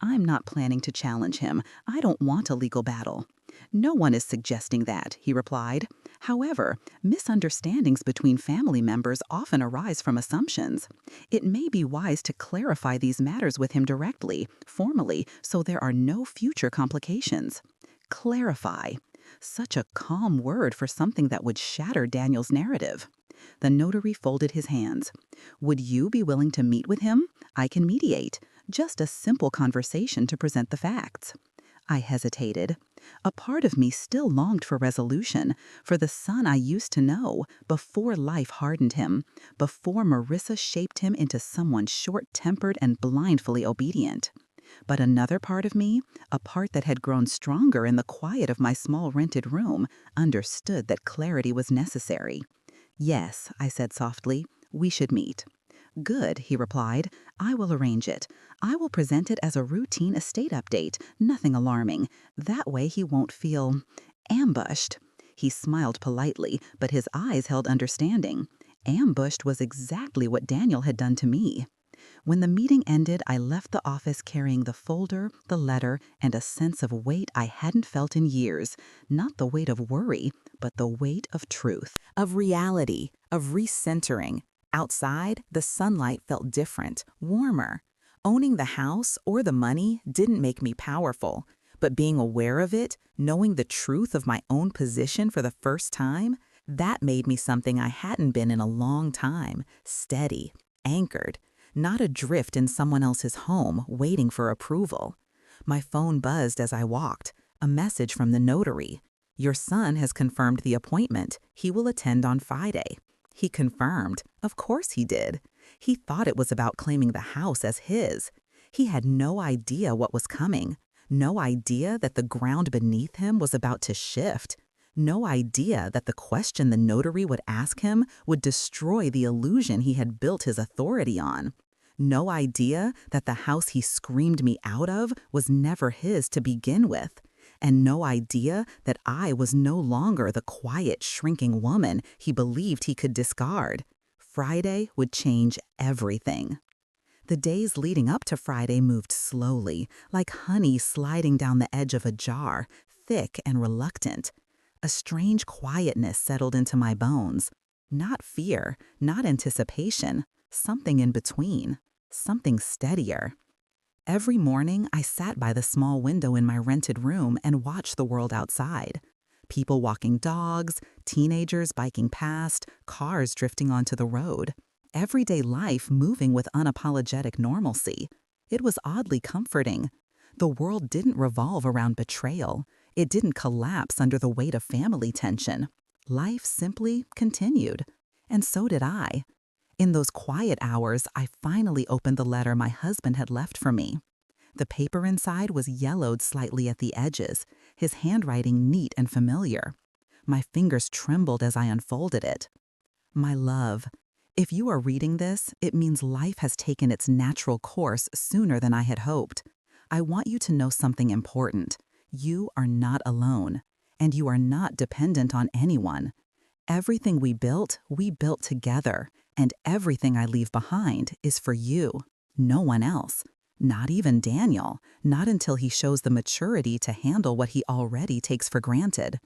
"I'm not planning to challenge him. I don't want a legal battle." "No one is suggesting that," he replied. "However, misunderstandings between family members often arise from assumptions. It may be wise to clarify these matters with him directly, formally, so there are no future complications." Clarify. Such a calm word for something that would shatter Daniel's narrative. The notary folded his hands. "Would you be willing to meet with him? I can mediate. Just a simple conversation to present the facts." I hesitated. A part of me still longed for resolution, for the son I used to know, before life hardened him, before Marissa shaped him into someone short-tempered and blindly obedient. But another part of me, a part that had grown stronger in the quiet of my small rented room, understood that clarity was necessary. "Yes," I said softly, "we should meet." "Good," he replied. "I will arrange it. I will present it as a routine estate update, nothing alarming. That way he won't feel ambushed." He smiled politely, but his eyes held understanding. Ambushed was exactly what Daniel had done to me. When the meeting ended, I left the office carrying the folder, the letter, and a sense of weight I hadn't felt in years. Not the weight of worry, but the weight of truth, of reality, of recentering. Outside, the sunlight felt different, warmer. Owning the house or the money didn't make me powerful, but being aware of it, knowing the truth of my own position for the first time, that made me something I hadn't been in a long time, steady, anchored. Not adrift in someone else's home, waiting for approval. My phone buzzed as I walked. A message from the notary. "Your son has confirmed the appointment. He will attend on Friday." He confirmed. Of course he did. He thought it was about claiming the house as his. He had no idea what was coming. No idea that the ground beneath him was about to shift. No idea that the question the notary would ask him would destroy the illusion he had built his authority on. No idea that the house he screamed me out of was never his to begin with. And no idea that I was no longer the quiet, shrinking woman he believed he could discard. Friday would change everything. The days leading up to Friday moved slowly, like honey sliding down the edge of a jar, thick and reluctant. A strange quietness settled into my bones. Not fear, not anticipation, something in between, something steadier. Every morning, I sat by the small window in my rented room and watched the world outside. People walking dogs, teenagers biking past, cars drifting onto the road. Everyday life moving with unapologetic normalcy. It was oddly comforting. The world didn't revolve around betrayal. It didn't collapse under the weight of family tension. Life simply continued. And so did I. In those quiet hours, I finally opened the letter my husband had left for me. The paper inside was yellowed slightly at the edges, his handwriting neat and familiar. My fingers trembled as I unfolded it. My love, if you are reading this, it means life has taken its natural course sooner than I had hoped. I want you to know something important. You are not alone, and you are not dependent on anyone. Everything we built together, and everything I leave behind is for you, no one else. Not even Daniel, not until he shows the maturity to handle what he already takes for granted.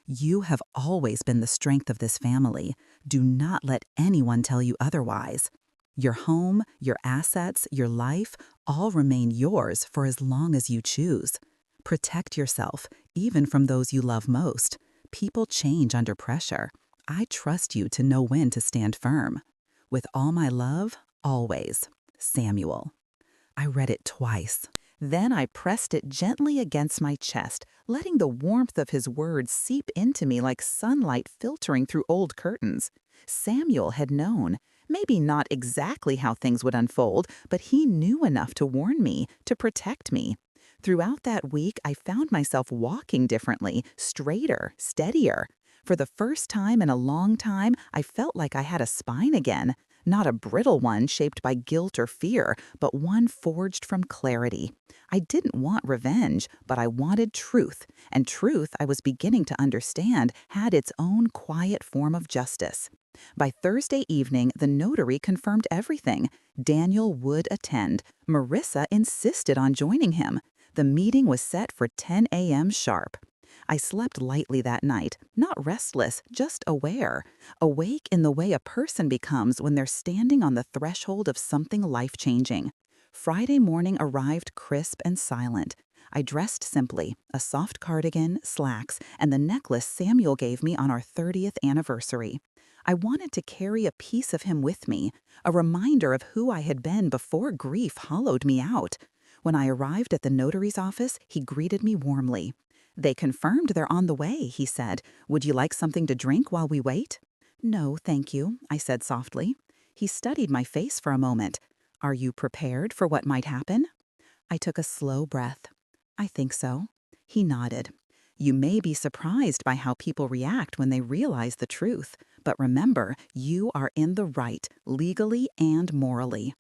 You have always been the strength of this family. Do not let anyone tell you otherwise. Your home, your assets, your life, all remain yours for as long as you choose. Protect yourself, even from those you love most. People change under pressure. I trust you to know when to stand firm. With all my love, always, Samuel. I read it twice. Then I pressed it gently against my chest, letting the warmth of his words seep into me like sunlight filtering through old curtains. Samuel had known, maybe not exactly how things would unfold, but he knew enough to warn me, to protect me. Throughout that week, I found myself walking differently, straighter, steadier. For the first time in a long time, I felt like I had a spine again. Not a brittle one shaped by guilt or fear, but one forged from clarity. I didn't want revenge, but I wanted truth, and truth, I was beginning to understand, had its own quiet form of justice. By Thursday evening, the notary confirmed everything. Daniel would attend. Marissa insisted on joining him. The meeting was set for 10 a.m. sharp. I slept lightly that night, not restless, just aware. Awake in the way a person becomes when they're standing on the threshold of something life-changing. Friday morning arrived crisp and silent. I dressed simply, a soft cardigan, slacks, and the necklace Samuel gave me on our 30th anniversary. I wanted to carry a piece of him with me, a reminder of who I had been before grief hollowed me out. When I arrived at the notary's office, he greeted me warmly. "They confirmed they're on the way," he said. "Would you like something to drink while we wait?" "No, thank you," I said softly. He studied my face for a moment. "Are you prepared for what might happen?" I took a slow breath. "I think so." He nodded. "You may be surprised by how people react when they realize the truth. But remember, you are in the right, legally and morally."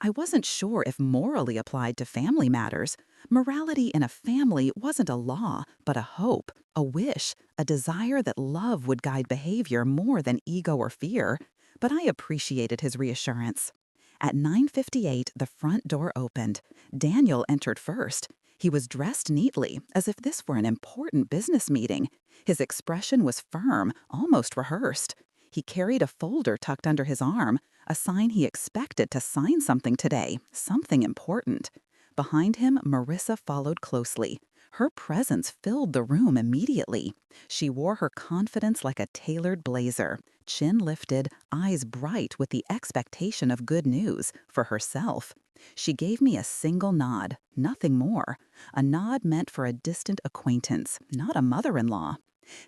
I wasn't sure if morally applied to family matters. Morality in a family wasn't a law, but a hope, a wish, a desire that love would guide behavior more than ego or fear. But I appreciated his reassurance. At 9:58, the front door opened. Daniel entered first. He was dressed neatly, as if this were an important business meeting. His expression was firm, almost rehearsed. He carried a folder tucked under his arm, a sign he expected to sign something today, something important. Behind him, Marissa followed closely. Her presence filled the room immediately. She wore her confidence like a tailored blazer, chin lifted, eyes bright with the expectation of good news for herself. She gave me a single nod, nothing more. A nod meant for a distant acquaintance, not a mother-in-law.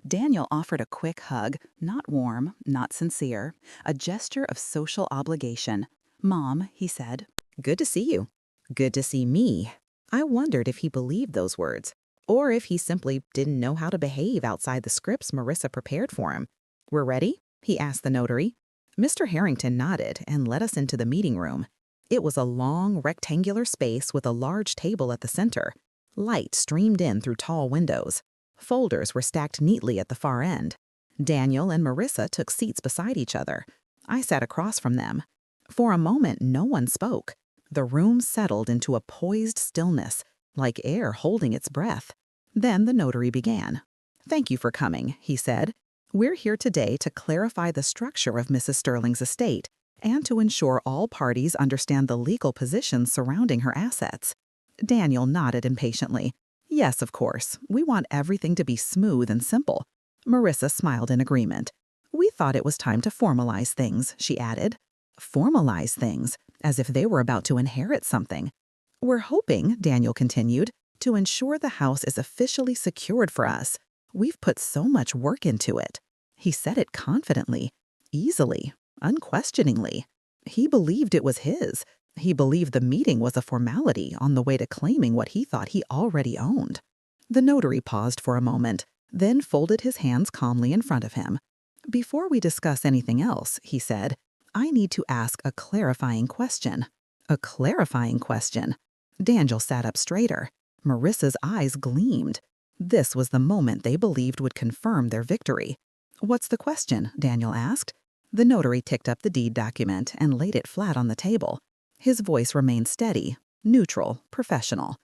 Daniel offered a quick hug, not warm, not sincere, a gesture of social obligation. "Mom," he said. "Good to see you." Good to see me. I wondered if he believed those words, or if he simply didn't know how to behave outside the scripts Marissa prepared for him. "We're ready?" he asked the notary. Mr. Harrington nodded and led us into the meeting room. It was a long, rectangular space with a large table at the center. Light streamed in through tall windows. Folders were stacked neatly at the far end. Daniel and Marissa took seats beside each other. I sat across from them. For a moment, no one spoke. The room settled into a poised stillness, like air holding its breath. Then the notary began. "Thank you for coming," he said. "We're here today to clarify the structure of Mrs. Sterling's estate and to ensure all parties understand the legal positions surrounding her assets." Daniel nodded impatiently. "Yes, of course. We want everything to be smooth and simple." Marissa smiled in agreement. "We thought it was time to formalize things," she added. Formalize things, as if they were about to inherit something. "We're hoping," Daniel continued, "to ensure the house is officially secured for us. We've put so much work into it." He said it confidently, easily, unquestioningly. He believed it was his. He believed the meeting was a formality on the way to claiming what he thought he already owned. The notary paused for a moment, then folded his hands calmly in front of him. "Before we discuss anything else," he said, "I need to ask a clarifying question." A clarifying question. Daniel sat up straighter. Marissa's eyes gleamed. This was the moment they believed would confirm their victory. "What's the question?" Daniel asked. The notary ticked up the deed document and laid it flat on the table. His voice remained steady, neutral, professional.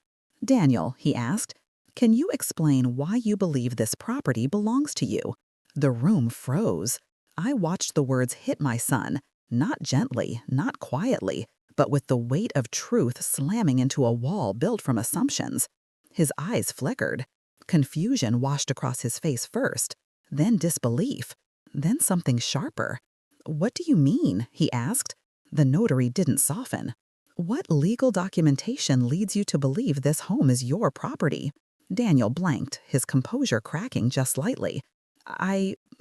"Daniel," he asked, "can you explain why you believe this property belongs to you?" The room froze. I watched the words hit my son, not gently, not quietly, but with the weight of truth slamming into a wall built from assumptions. His eyes flickered. Confusion washed across his face first, then disbelief, then something sharper. "What do you mean?" he asked. The notary didn't soften. "What legal documentation leads you to believe this home is your property?" Daniel blanked, his composure cracking just slightly.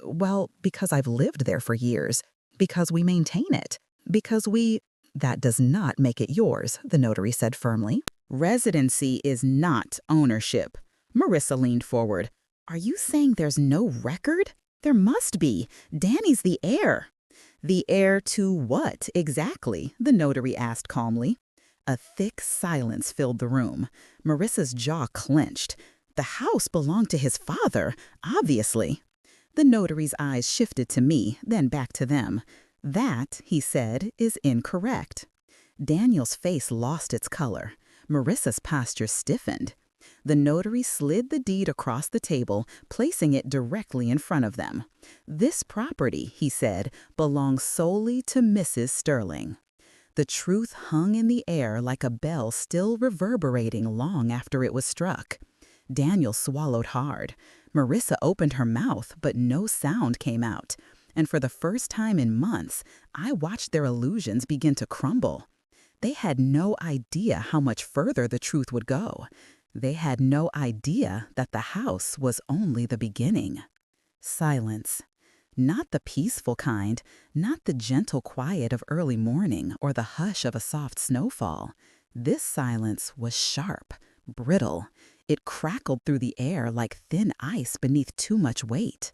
Well, because I've lived there for years. Because we maintain it. Because we—" "That does not make it yours," the notary said firmly. "Residency is not ownership." Marissa leaned forward. "Are you saying there's no record? There must be. Danny's the heir." "The heir to what, exactly?" the notary asked calmly. A thick silence filled the room. Marissa's jaw clenched. The house belonged to his father, obviously. The notary's eyes shifted to me, then back to them. "That," he said, "is incorrect." Daniel's face lost its color. Marissa's posture stiffened. The notary slid the deed across the table, placing it directly in front of them. "This property," he said, "belongs solely to Mrs. Sterling." The truth hung in the air like a bell still reverberating long after it was struck. Daniel swallowed hard. Marissa opened her mouth, but no sound came out. And for the first time in months, I watched their illusions begin to crumble. They had no idea how much further the truth would go. They had no idea that the house was only the beginning. Silence. Not the peaceful kind, not the gentle quiet of early morning or the hush of a soft snowfall. This silence was sharp, brittle. It crackled through the air like thin ice beneath too much weight.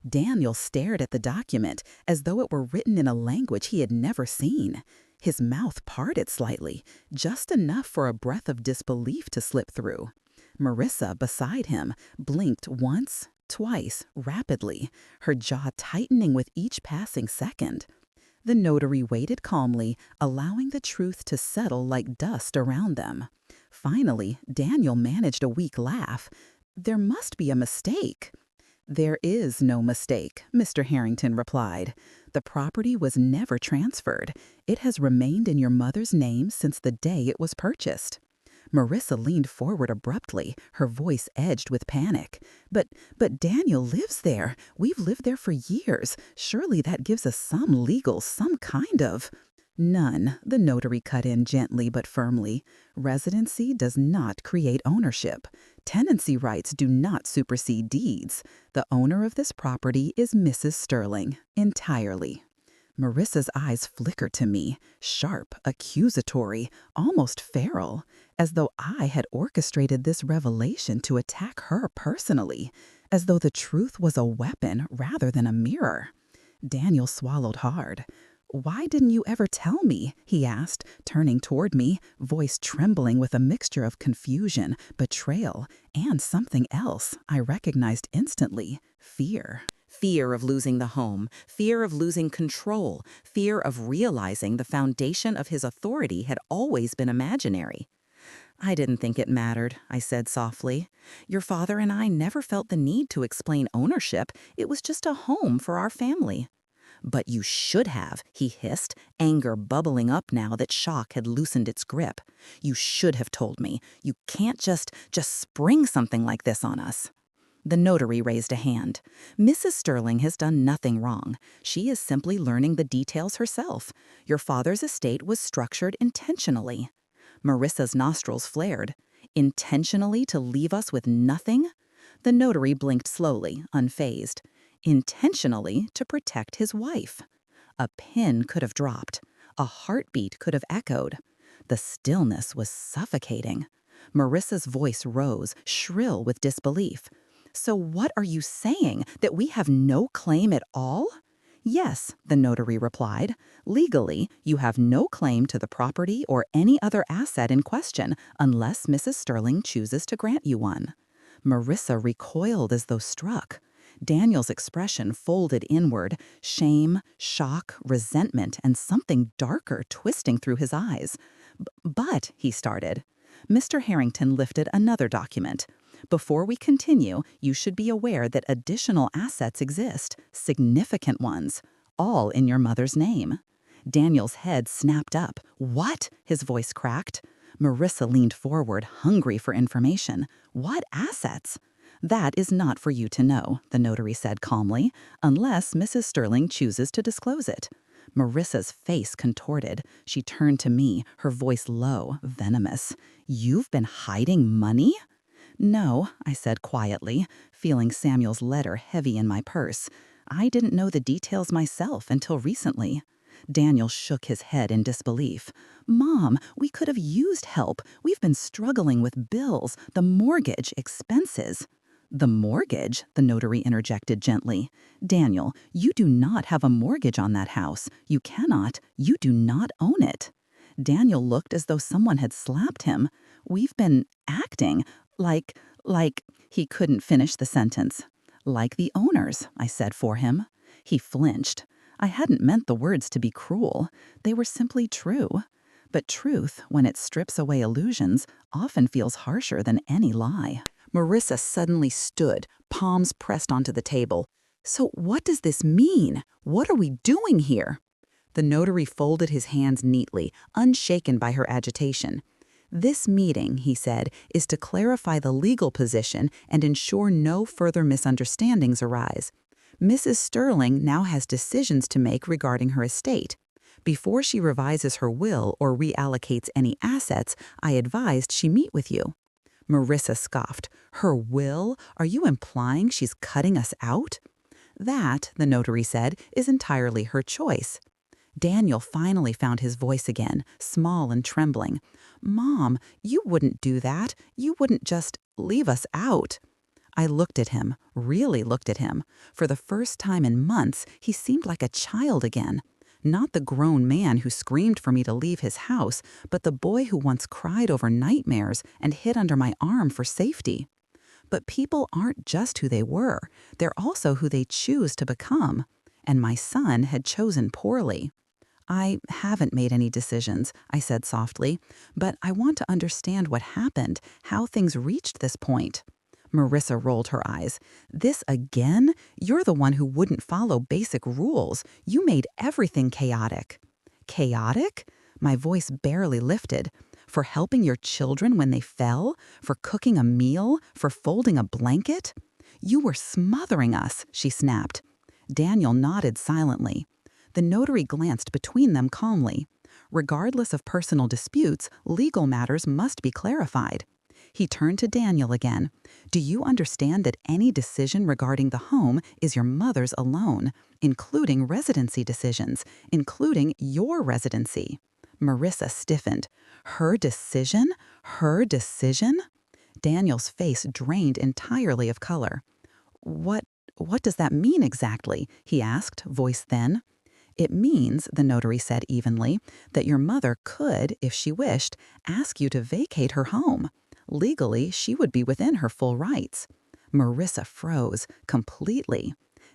Daniel stared at the document as though it were written in a language he had never seen. His mouth parted slightly, just enough for a breath of disbelief to slip through. Marissa, beside him, blinked once, twice, rapidly, her jaw tightening with each passing second. The notary waited calmly, allowing the truth to settle like dust around them. Finally, Daniel managed a weak laugh. "There must be a mistake." "There is no mistake," Mr. Harrington replied. "The property was never transferred. It has remained in your mother's name since the day it was purchased." Marissa leaned forward abruptly, her voice edged with panic. But Daniel lives there. We've lived there for years. Surely that gives us some kind of—" "None," the notary cut in gently but firmly. "Residency does not create ownership. Tenancy rights do not supersede deeds. The owner of this property is Mrs. Sterling, entirely." Marissa's eyes flickered to me, sharp, accusatory, almost feral, as though I had orchestrated this revelation to attack her personally, as though the truth was a weapon rather than a mirror. Daniel swallowed hard. "Why didn't you ever tell me?" he asked, turning toward me, voice trembling with a mixture of confusion, betrayal, and something else I recognized instantly: fear. Fear of losing the home, fear of losing control, fear of realizing the foundation of his authority had always been imaginary. "I didn't think it mattered," I said softly. "Your father and I never felt the need to explain ownership. It was just a home for our family." "But you should have," he hissed, anger bubbling up now that shock had loosened its grip. "You should have told me. You can't just spring something like this on us." The notary raised a hand. "Mrs. Sterling has done nothing wrong. She is simply learning the details herself. Your father's estate was structured intentionally." Marissa's nostrils flared. "Intentionally to leave us with nothing?" The notary blinked slowly, unfazed. intentionally to protect his wife. A pin could have dropped. A heartbeat could have echoed. The stillness was suffocating. Marissa's voice rose, shrill with disbelief. "So what are you saying? That we have no claim at all?" "Yes," the notary replied. "Legally, you have no claim to the property or any other asset in question unless Mrs. Sterling chooses to grant you one." Marissa recoiled as though struck. Daniel's expression folded inward, shame, shock, resentment, and something darker twisting through his eyes. But, he started. Mr. Harrington lifted another document. "Before we continue, you should be aware that additional assets exist, significant ones, all in your mother's name." Daniel's head snapped up. "What?" his voice cracked. Marissa leaned forward, hungry for information. "What assets?" "That is not for you to know," the notary said calmly, "unless Mrs. Sterling chooses to disclose it." Marissa's face contorted. She turned to me, her voice low, venomous. "You've been hiding money?" "No," I said quietly, feeling Samuel's letter heavy in my purse. "I didn't know the details myself until recently." Daniel shook his head in disbelief. "Mom, we could have used help. We've been struggling with bills, the mortgage, expenses." "The mortgage?" the notary interjected gently. "Daniel, you do not have a mortgage on that house. You cannot. You do not own it." Daniel looked as though someone had slapped him. "We've been acting like," he couldn't finish the sentence. "Like the owners," I said for him. He flinched. I hadn't meant the words to be cruel. They were simply true. But truth, when it strips away illusions, often feels harsher than any lie. Marissa suddenly stood, palms pressed onto the table. "So what does this mean? What are we doing here?" The notary folded his hands neatly, unshaken by her agitation. "This meeting," he said, "is to clarify the legal position and ensure no further misunderstandings arise. Mrs. Sterling now has decisions to make regarding her estate. Before she revises her will or reallocates any assets, I advised she meet with you." Marissa scoffed. "Her will? Are you implying she's cutting us out?" "That," the notary said, "is entirely her choice." Daniel finally found his voice again, small and trembling. "Mom, you wouldn't do that. You wouldn't just leave us out." I looked at him, really looked at him. For the first time in months, he seemed like a child again. Not the grown man who screamed for me to leave his house, but the boy who once cried over nightmares and hid under my arm for safety. But people aren't just who they were. They're also who they choose to become. And my son had chosen poorly. "I haven't made any decisions," I said softly, "but I want to understand what happened, how things reached this point." Marissa rolled her eyes. "This again? You're the one who wouldn't follow basic rules. You made everything chaotic." "Chaotic?" My voice barely lifted. "For helping your children when they fell? For cooking a meal? For folding a blanket?" "You were smothering us," she snapped. Daniel nodded silently. The notary glanced between them calmly. Regardless of personal disputes, legal matters must be clarified. He turned to Daniel again. "Do you understand that any decision regarding the home is your mother's alone, including residency decisions, including your residency?" Marissa stiffened. "Her decision? Her decision?" Daniel's face drained entirely of color. What does that mean exactly?" he asked, voice thin. "It means," the notary said evenly, "that your mother could, if she wished, ask you to vacate her home. Legally, she would be within her full rights." Marissa froze, completely.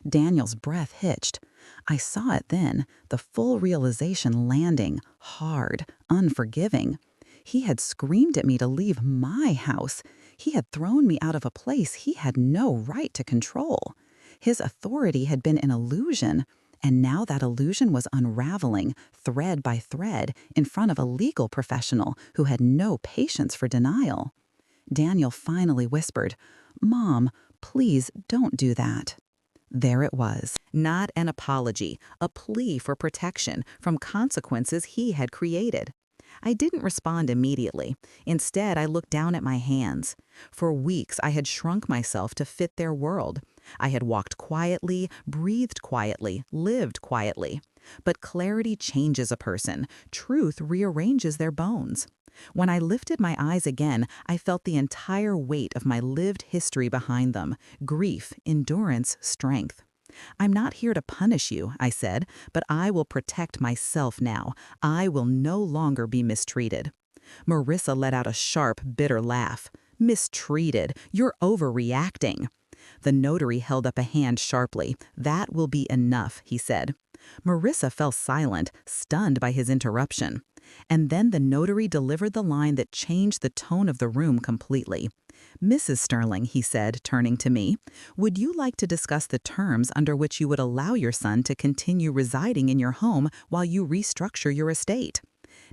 Daniel's breath hitched. I saw it then, the full realization landing, hard, unforgiving. He had screamed at me to leave my house. He had thrown me out of a place he had no right to control. His authority had been an illusion, and now that illusion was unraveling, thread by thread, in front of a legal professional who had no patience for denial. Daniel finally whispered, "Mom, please don't do that." There it was. Not an apology, a plea for protection from consequences he had created. I didn't respond immediately. Instead, I looked down at my hands. For weeks, I had shrunk myself to fit their world. I had walked quietly, breathed quietly, lived quietly. But clarity changes a person. Truth rearranges their bones. When I lifted my eyes again, I felt the entire weight of my lived history behind them: grief, endurance, strength. "I'm not here to punish you," I said, "but I will protect myself now. I will no longer be mistreated." Marissa let out a sharp, bitter laugh. "Mistreated? You're overreacting." The notary held up a hand sharply. "That will be enough," he said. Marissa fell silent, stunned by his interruption. And then the notary delivered the line that changed the tone of the room completely. "Mrs. Sterling," he said, turning to me, "would you like to discuss the terms under which you would allow your son to continue residing in your home while you restructure your estate?"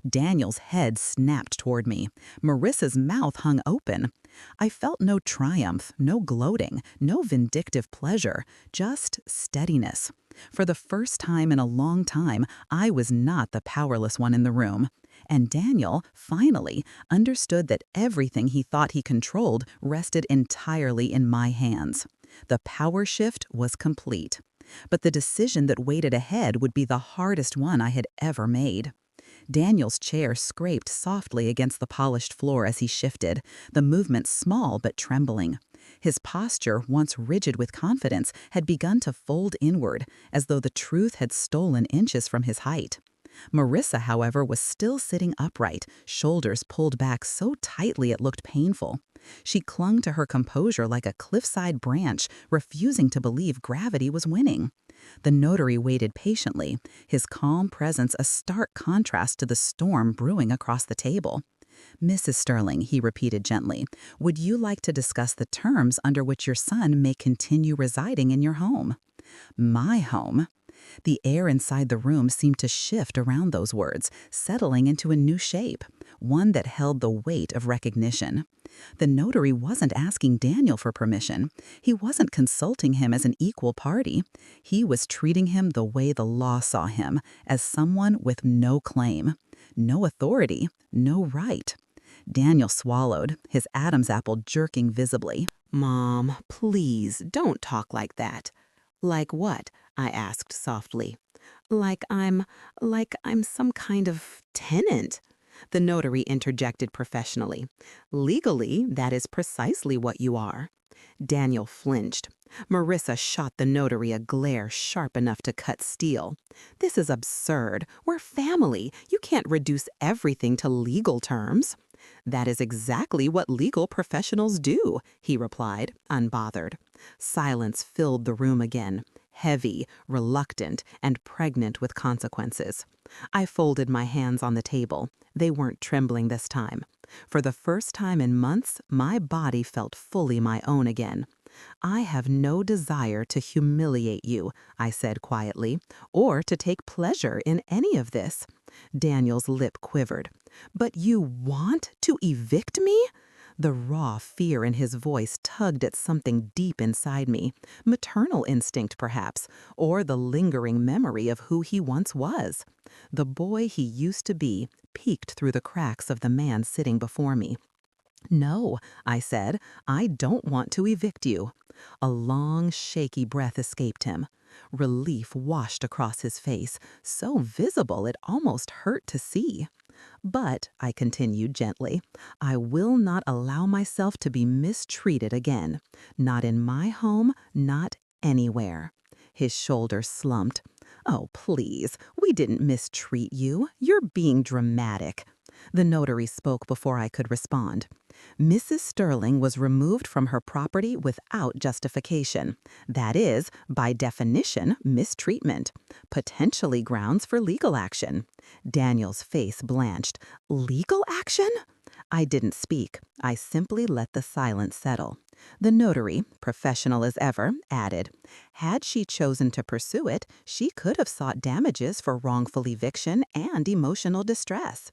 Daniel's head snapped toward me. Marissa's mouth hung open. I felt no triumph, no gloating, no vindictive pleasure, just steadiness. For the first time in a long time, I was not the powerless one in the room. And Daniel, finally, understood that everything he thought he controlled rested entirely in my hands. The power shift was complete. But the decision that waited ahead would be the hardest one I had ever made. Daniel's chair scraped softly against the polished floor as he shifted, the movement small but trembling. His posture, once rigid with confidence, had begun to fold inward, as though the truth had stolen inches from his height. Marissa, however, was still sitting upright, shoulders pulled back so tightly it looked painful. She clung to her composure like a cliffside branch, refusing to believe gravity was winning. The notary waited patiently, his calm presence a stark contrast to the storm brewing across the table. "Mrs. Sterling," he repeated gently, "would you like to discuss the terms under which your son may continue residing in your home?" My home? The air inside the room seemed to shift around those words, settling into a new shape, one that held the weight of recognition. The notary wasn't asking Daniel for permission. He wasn't consulting him as an equal party. He was treating him the way the law saw him, as someone with no claim, no authority, no right. Daniel swallowed, his Adam's apple jerking visibly. "Mom, please, don't talk like that." "Like what?" I asked softly. Like I'm some kind of tenant." The notary interjected professionally. "Legally, that is precisely what you are." Daniel flinched. Marissa shot the notary a glare sharp enough to cut steel. "This is absurd. We're family. You can't reduce everything to legal terms." "That is exactly what legal professionals do," he replied, unbothered. Silence filled the room again, heavy, reluctant, and pregnant with consequences. I folded my hands on the table. They weren't trembling this time. For the first time in months, my body felt fully my own again. "I have no desire to humiliate you," I said quietly, "or to take pleasure in any of this." Daniel's lip quivered. "But you want to evict me?" The raw fear in his voice tugged at something deep inside me, maternal instinct perhaps, or the lingering memory of who he once was. The boy he used to be peeked through the cracks of the man sitting before me. "No," I said, "I don't want to evict you." A long, shaky breath escaped him. Relief washed across his face, so visible it almost hurt to see. "But," I continued gently, "I will not allow myself to be mistreated again. Not in my home, not anywhere." His shoulders slumped. "Oh, please, we didn't mistreat you. You're being dramatic." The notary spoke before I could respond. "Mrs. Sterling was removed from her property without justification. That is, by definition, mistreatment. Potentially grounds for legal action." Daniel's face blanched. "Legal action?" I didn't speak. I simply let the silence settle. The notary, professional as ever, added, "Had she chosen to pursue it, she could have sought damages for wrongful eviction and emotional distress."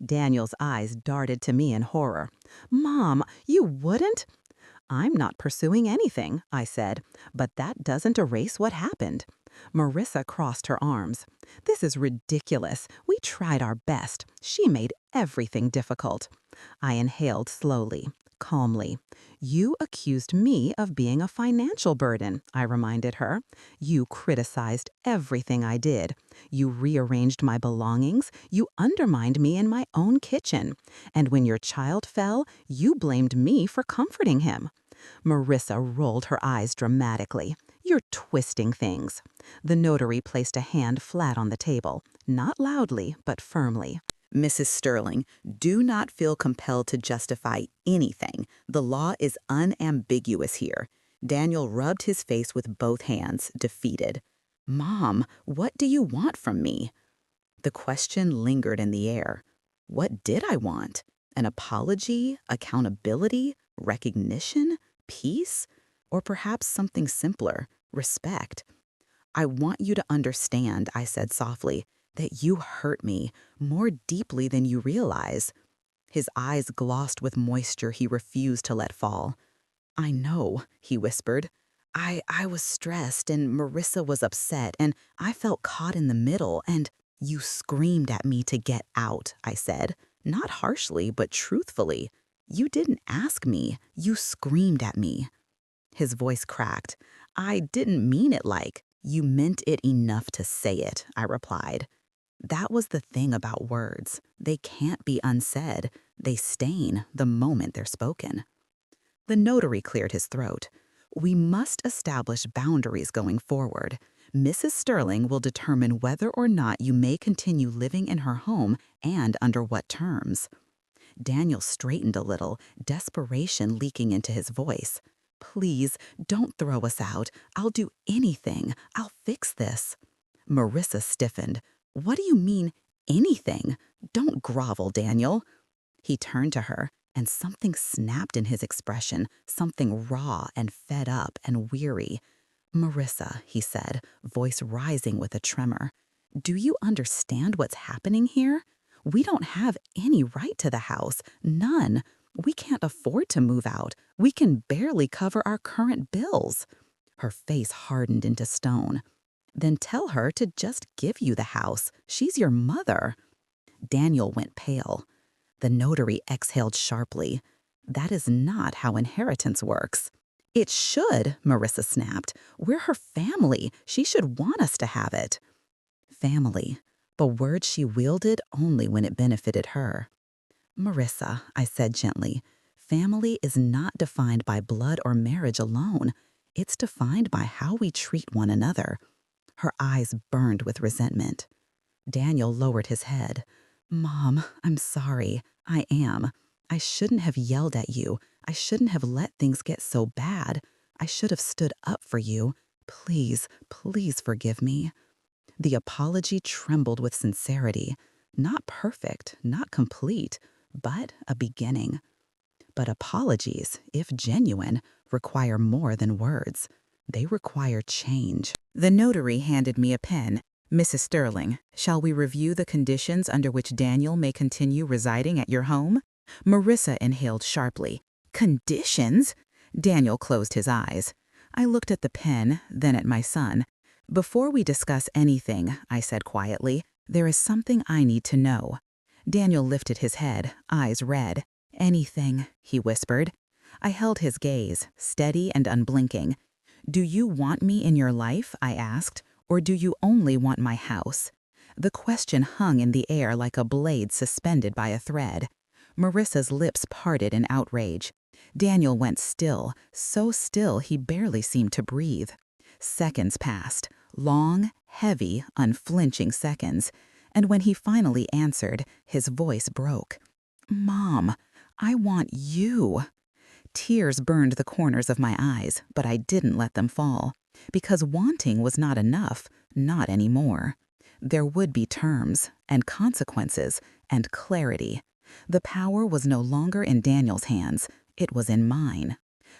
Daniel's eyes darted to me in horror. "Mom, you wouldn't?" "I'm not pursuing anything," I said, "but that doesn't erase what happened." Marissa crossed her arms. "This is ridiculous. We tried our best. She made everything difficult." I inhaled slowly, calmly. "You accused me of being a financial burden," I reminded her. "You criticized everything I did. You rearranged my belongings. You undermined me in my own kitchen. And when your child fell, you blamed me for comforting him." Marissa rolled her eyes dramatically. "You're twisting things." The notary placed a hand flat on the table, not loudly, but firmly. "Mrs. Sterling, do not feel compelled to justify anything. The law is unambiguous here." Daniel rubbed his face with both hands, defeated. "Mom, what do you want from me?" The question lingered in the air. What did I want? An apology, accountability, recognition, peace, or perhaps something simpler, respect? "I want you to understand," I said softly, "that you hurt me more deeply than you realize." His eyes glossed with moisture he refused to let fall. "I know," he whispered. I was stressed, and Marissa was upset, and I felt caught in the middle, and—" "You screamed at me to get out," I said. Not harshly, but truthfully. "You didn't ask me. You screamed at me." His voice cracked. "I didn't mean it like—" "You meant it enough to say it," I replied. That was the thing about words. They can't be unsaid. They stain the moment they're spoken. The notary cleared his throat. "We must establish boundaries going forward. Mrs. Sterling will determine whether or not you may continue living in her home and under what terms." Daniel straightened a little, desperation leaking into his voice. "Please, don't throw us out. I'll do anything. I'll fix this." Marissa stiffened. "What do you mean, anything? Don't grovel, Daniel." He turned to her, and something snapped in his expression, something raw and fed up and weary. "Marissa," he said, voice rising with a tremor, "do you understand what's happening here? We don't have any right to the house, none. We can't afford to move out. We can barely cover our current bills." Her face hardened into stone. "Then tell her to just give you the house. She's your mother." Daniel went pale. The notary exhaled sharply. "That is not how inheritance works." "It should," Marissa snapped. "We're her family. She should want us to have it." Family. The word she wielded only when it benefited her. "Marissa," I said gently, "family is not defined by blood or marriage alone. It's defined by how we treat one another." Her eyes burned with resentment. Daniel lowered his head. "Mom, I'm sorry. I am. I shouldn't have yelled at you. I shouldn't have let things get so bad. I should have stood up for you. Please, please forgive me." The apology trembled with sincerity. Not perfect, not complete, but a beginning. But apologies, if genuine, require more than words. They require change. The notary handed me a pen. "Mrs. Sterling, shall we review the conditions under which Daniel may continue residing at your home?" Marissa inhaled sharply. "Conditions?" Daniel closed his eyes. I looked at the pen, then at my son. "Before we discuss anything," I said quietly, "there is something I need to know." Daniel lifted his head, eyes red. "Anything," he whispered. I held his gaze, steady and unblinking. "Do you want me in your life?" I asked. "Or do you only want my house?" The question hung in the air like a blade suspended by a thread. Marissa's lips parted in outrage. Daniel went still, so still he barely seemed to breathe. Seconds passed, long, heavy, unflinching seconds, and when he finally answered, his voice broke. "Mom, I want you." Tears burned the corners of my eyes, but I didn't let them fall. Because wanting was not enough, not anymore. There would be terms, and consequences, and clarity. The power was no longer in Daniel's hands, it was in mine.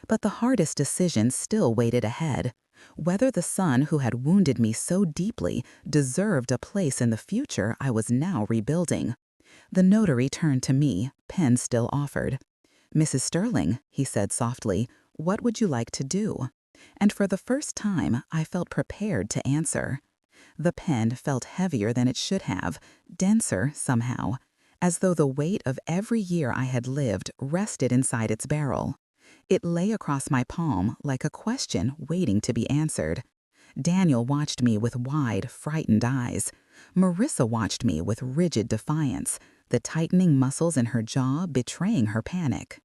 But the hardest decision still waited ahead. Whether the son who had wounded me so deeply deserved a place in the future I was now rebuilding. The notary turned to me, pen still offered. "Mrs. Sterling," he said softly, "what would you like to do?" And for the first time, I felt prepared to answer. The pen felt heavier than it should have, denser somehow, as though the weight of every year I had lived rested inside its barrel. It lay across my palm like a question waiting to be answered. Daniel watched me with wide, frightened eyes. Marissa watched me with rigid defiance, the tightening muscles in her jaw betraying her panic.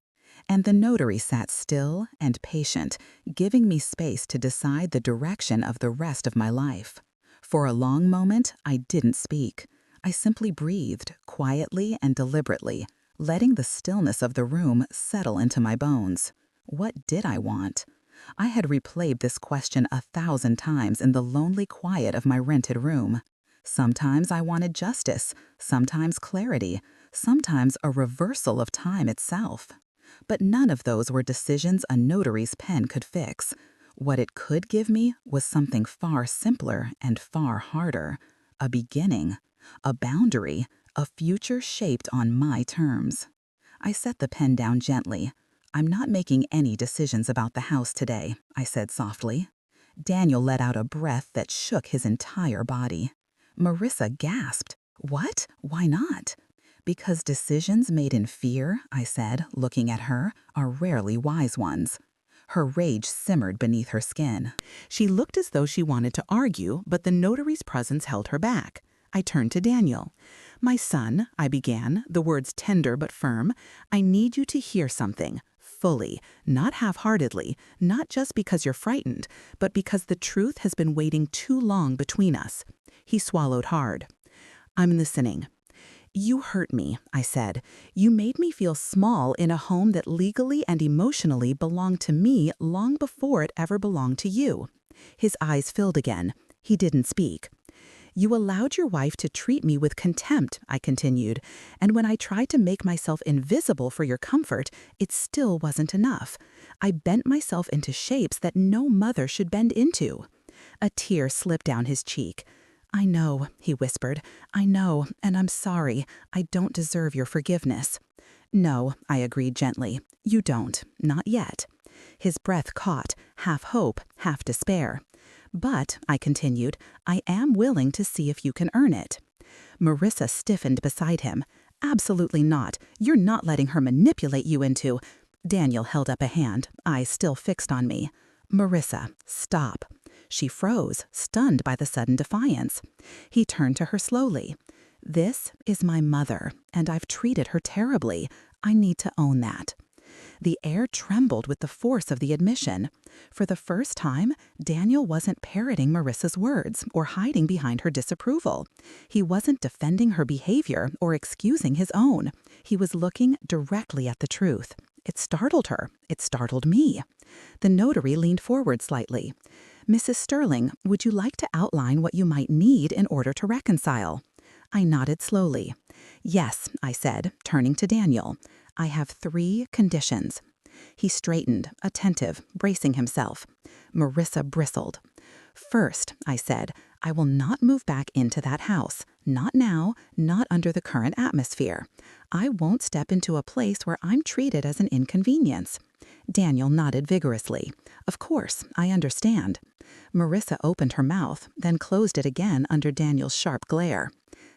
And the notary sat still and patient, giving me space to decide the direction of the rest of my life. For a long moment, I didn't speak. I simply breathed, quietly and deliberately, letting the stillness of the room settle into my bones. What did I want? I had replayed this question 1,000 times in the lonely quiet of my rented room. Sometimes I wanted justice, sometimes clarity, sometimes a reversal of time itself. But none of those were decisions a notary's pen could fix. What it could give me was something far simpler and far harder. A beginning, a boundary, a future shaped on my terms. I set the pen down gently. "I'm not making any decisions about the house today," I said softly. Daniel let out a breath that shook his entire body. Marissa gasped. "What? Why not?" "Because decisions made in fear," I said, looking at her, "are rarely wise ones." Her rage simmered beneath her skin. She looked as though she wanted to argue, but the notary's presence held her back. I turned to Daniel. "My son," I began, the words tender but firm, "I need you to hear something. Fully, not half-heartedly, not just because you're frightened, but because the truth has been waiting too long between us." He swallowed hard. "I'm listening." "You hurt me," I said. "You made me feel small in a home that legally and emotionally belonged to me long before it ever belonged to you." His eyes filled again. He didn't speak. "You allowed your wife to treat me with contempt," I continued, "and when I tried to make myself invisible for your comfort, it still wasn't enough. I bent myself into shapes that no mother should bend into." A tear slipped down his cheek. "I know," he whispered. "I know, and I'm sorry. I don't deserve your forgiveness." "No," I agreed gently. "You don't. Not yet." His breath caught, half hope, half despair. "But," I continued, "I am willing to see if you can earn it." Marissa stiffened beside him. "Absolutely not. You're not letting her manipulate you into—" Daniel held up a hand, eyes still fixed on me. "Marissa, stop." She froze, stunned by the sudden defiance. He turned to her slowly. "This is my mother, and I've treated her terribly. I need to own that." The air trembled with the force of the admission. For the first time, Daniel wasn't parroting Marissa's words or hiding behind her disapproval. He wasn't defending her behavior or excusing his own. He was looking directly at the truth. It startled her. It startled me. The notary leaned forward slightly. "Mrs. Sterling, would you like to outline what you might need in order to reconcile?" I nodded slowly. "Yes," I said, turning to Daniel. "I have 3 conditions." He straightened, attentive, bracing himself. Marissa bristled. "First," I said, "I will not move back into that house. Not now, not under the current atmosphere. I won't step into a place where I'm treated as an inconvenience." Daniel nodded vigorously. "Of course, I understand." Marissa opened her mouth, then closed it again under Daniel's sharp glare.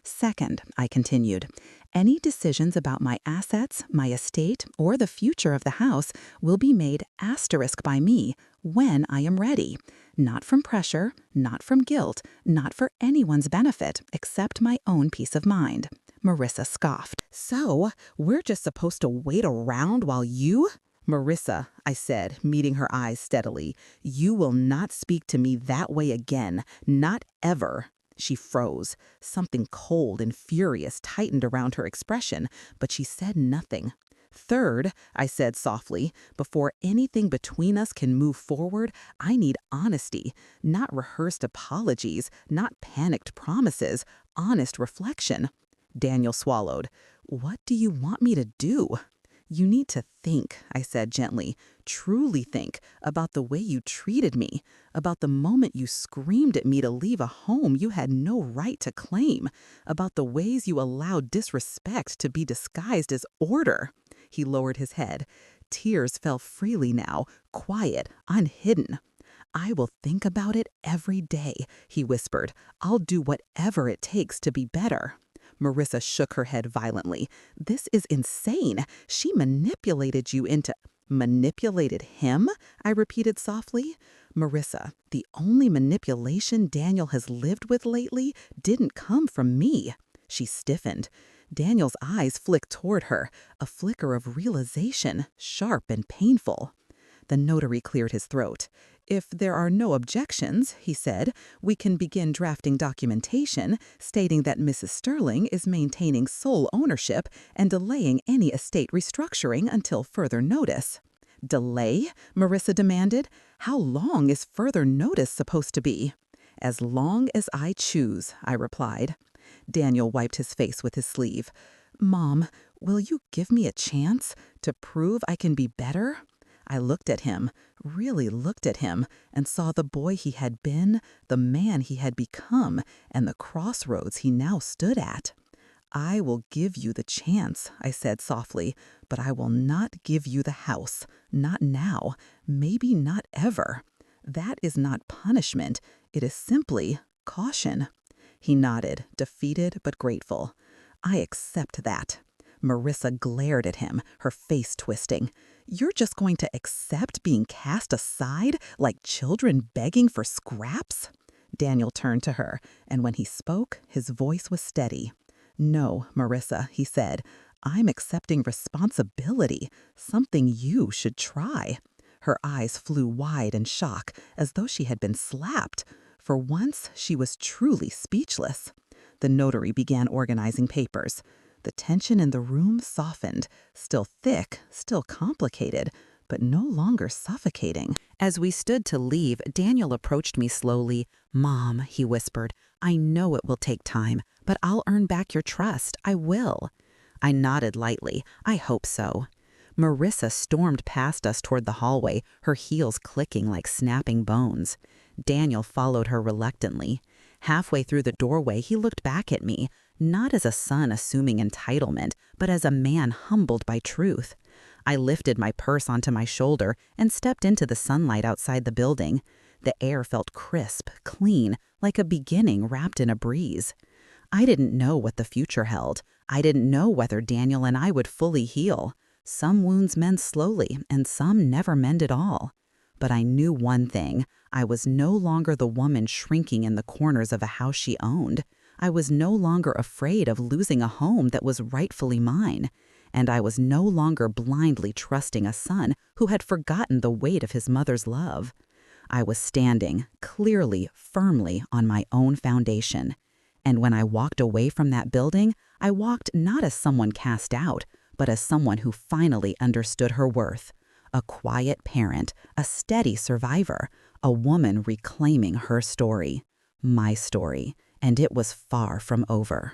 "Second," I continued, "any decisions about my assets, my estate, or the future of the house will be made asterisk by me when I am ready. Not from pressure, not from guilt, not for anyone's benefit except my own peace of mind." Marissa scoffed. "So, we're just supposed to wait around while you—" "Marissa," I said, meeting her eyes steadily, "you will not speak to me that way again. Not ever." She froze. Something cold and furious tightened around her expression, but she said nothing. "Third," I said softly, "before anything between us can move forward, I need honesty. Not rehearsed apologies, not panicked promises, honest reflection." Daniel swallowed. "What do you want me to do?" "You need to think," I said gently, "truly think about the way you treated me, about the moment you screamed at me to leave a home you had no right to claim, about the ways you allowed disrespect to be disguised as order." He lowered his head. Tears fell freely now, quiet, unhidden. I will think about it every day, he whispered. I'll do whatever it takes to be better. Marissa shook her head violently. This is insane. She manipulated you into... Manipulated him? I repeated softly. Marissa, the only manipulation Daniel has lived with lately didn't come from me. She stiffened. Daniel's eyes flicked toward her, a flicker of realization, sharp and painful. The notary cleared his throat. If there are no objections, he said, we can begin drafting documentation stating that Mrs. Sterling is maintaining sole ownership and delaying any estate restructuring until further notice. Delay? Marissa demanded. How long is further notice supposed to be? As long as I choose, I replied. Daniel wiped his face with his sleeve. Mom, will you give me a chance to prove I can be better? I looked at him, really looked at him, and saw the boy he had been, the man he had become, and the crossroads he now stood at. I will give you the chance, I said softly, but I will not give you the house. Not now, maybe not ever. That is not punishment. It is simply caution. He nodded, defeated but grateful. I accept that. Marissa glared at him, her face twisting. You're just going to accept being cast aside like children begging for scraps? Daniel turned to her, and when he spoke, his voice was steady. No, Marissa, he said, I'm accepting responsibility, something you should try. Her eyes flew wide in shock, as though she had been slapped. For once, she was truly speechless. The notary began organizing papers. The tension in the room softened, still thick, still complicated, but no longer suffocating. As we stood to leave, Daniel approached me slowly. Mom, he whispered, I know it will take time, but I'll earn back your trust. I will. I nodded lightly. I hope so. Marissa stormed past us toward the hallway, her heels clicking like snapping bones. Daniel followed her reluctantly. Halfway through the doorway, he looked back at me, not as a son assuming entitlement, but as a man humbled by truth. I lifted my purse onto my shoulder and stepped into the sunlight outside the building. The air felt crisp, clean, like a beginning wrapped in a breeze. I didn't know what the future held. I didn't know whether Daniel and I would fully heal. Some wounds mend slowly, and some never mend at all. But I knew one thing. I was no longer the woman shrinking in the corners of a house she owned. I was no longer afraid of losing a home that was rightfully mine. And I was no longer blindly trusting a son who had forgotten the weight of his mother's love. I was standing, clearly, firmly, on my own foundation. And when I walked away from that building, I walked not as someone cast out, but as someone who finally understood her worth. A quiet parent, a steady survivor, a woman reclaiming her story. My story. And it was far from over.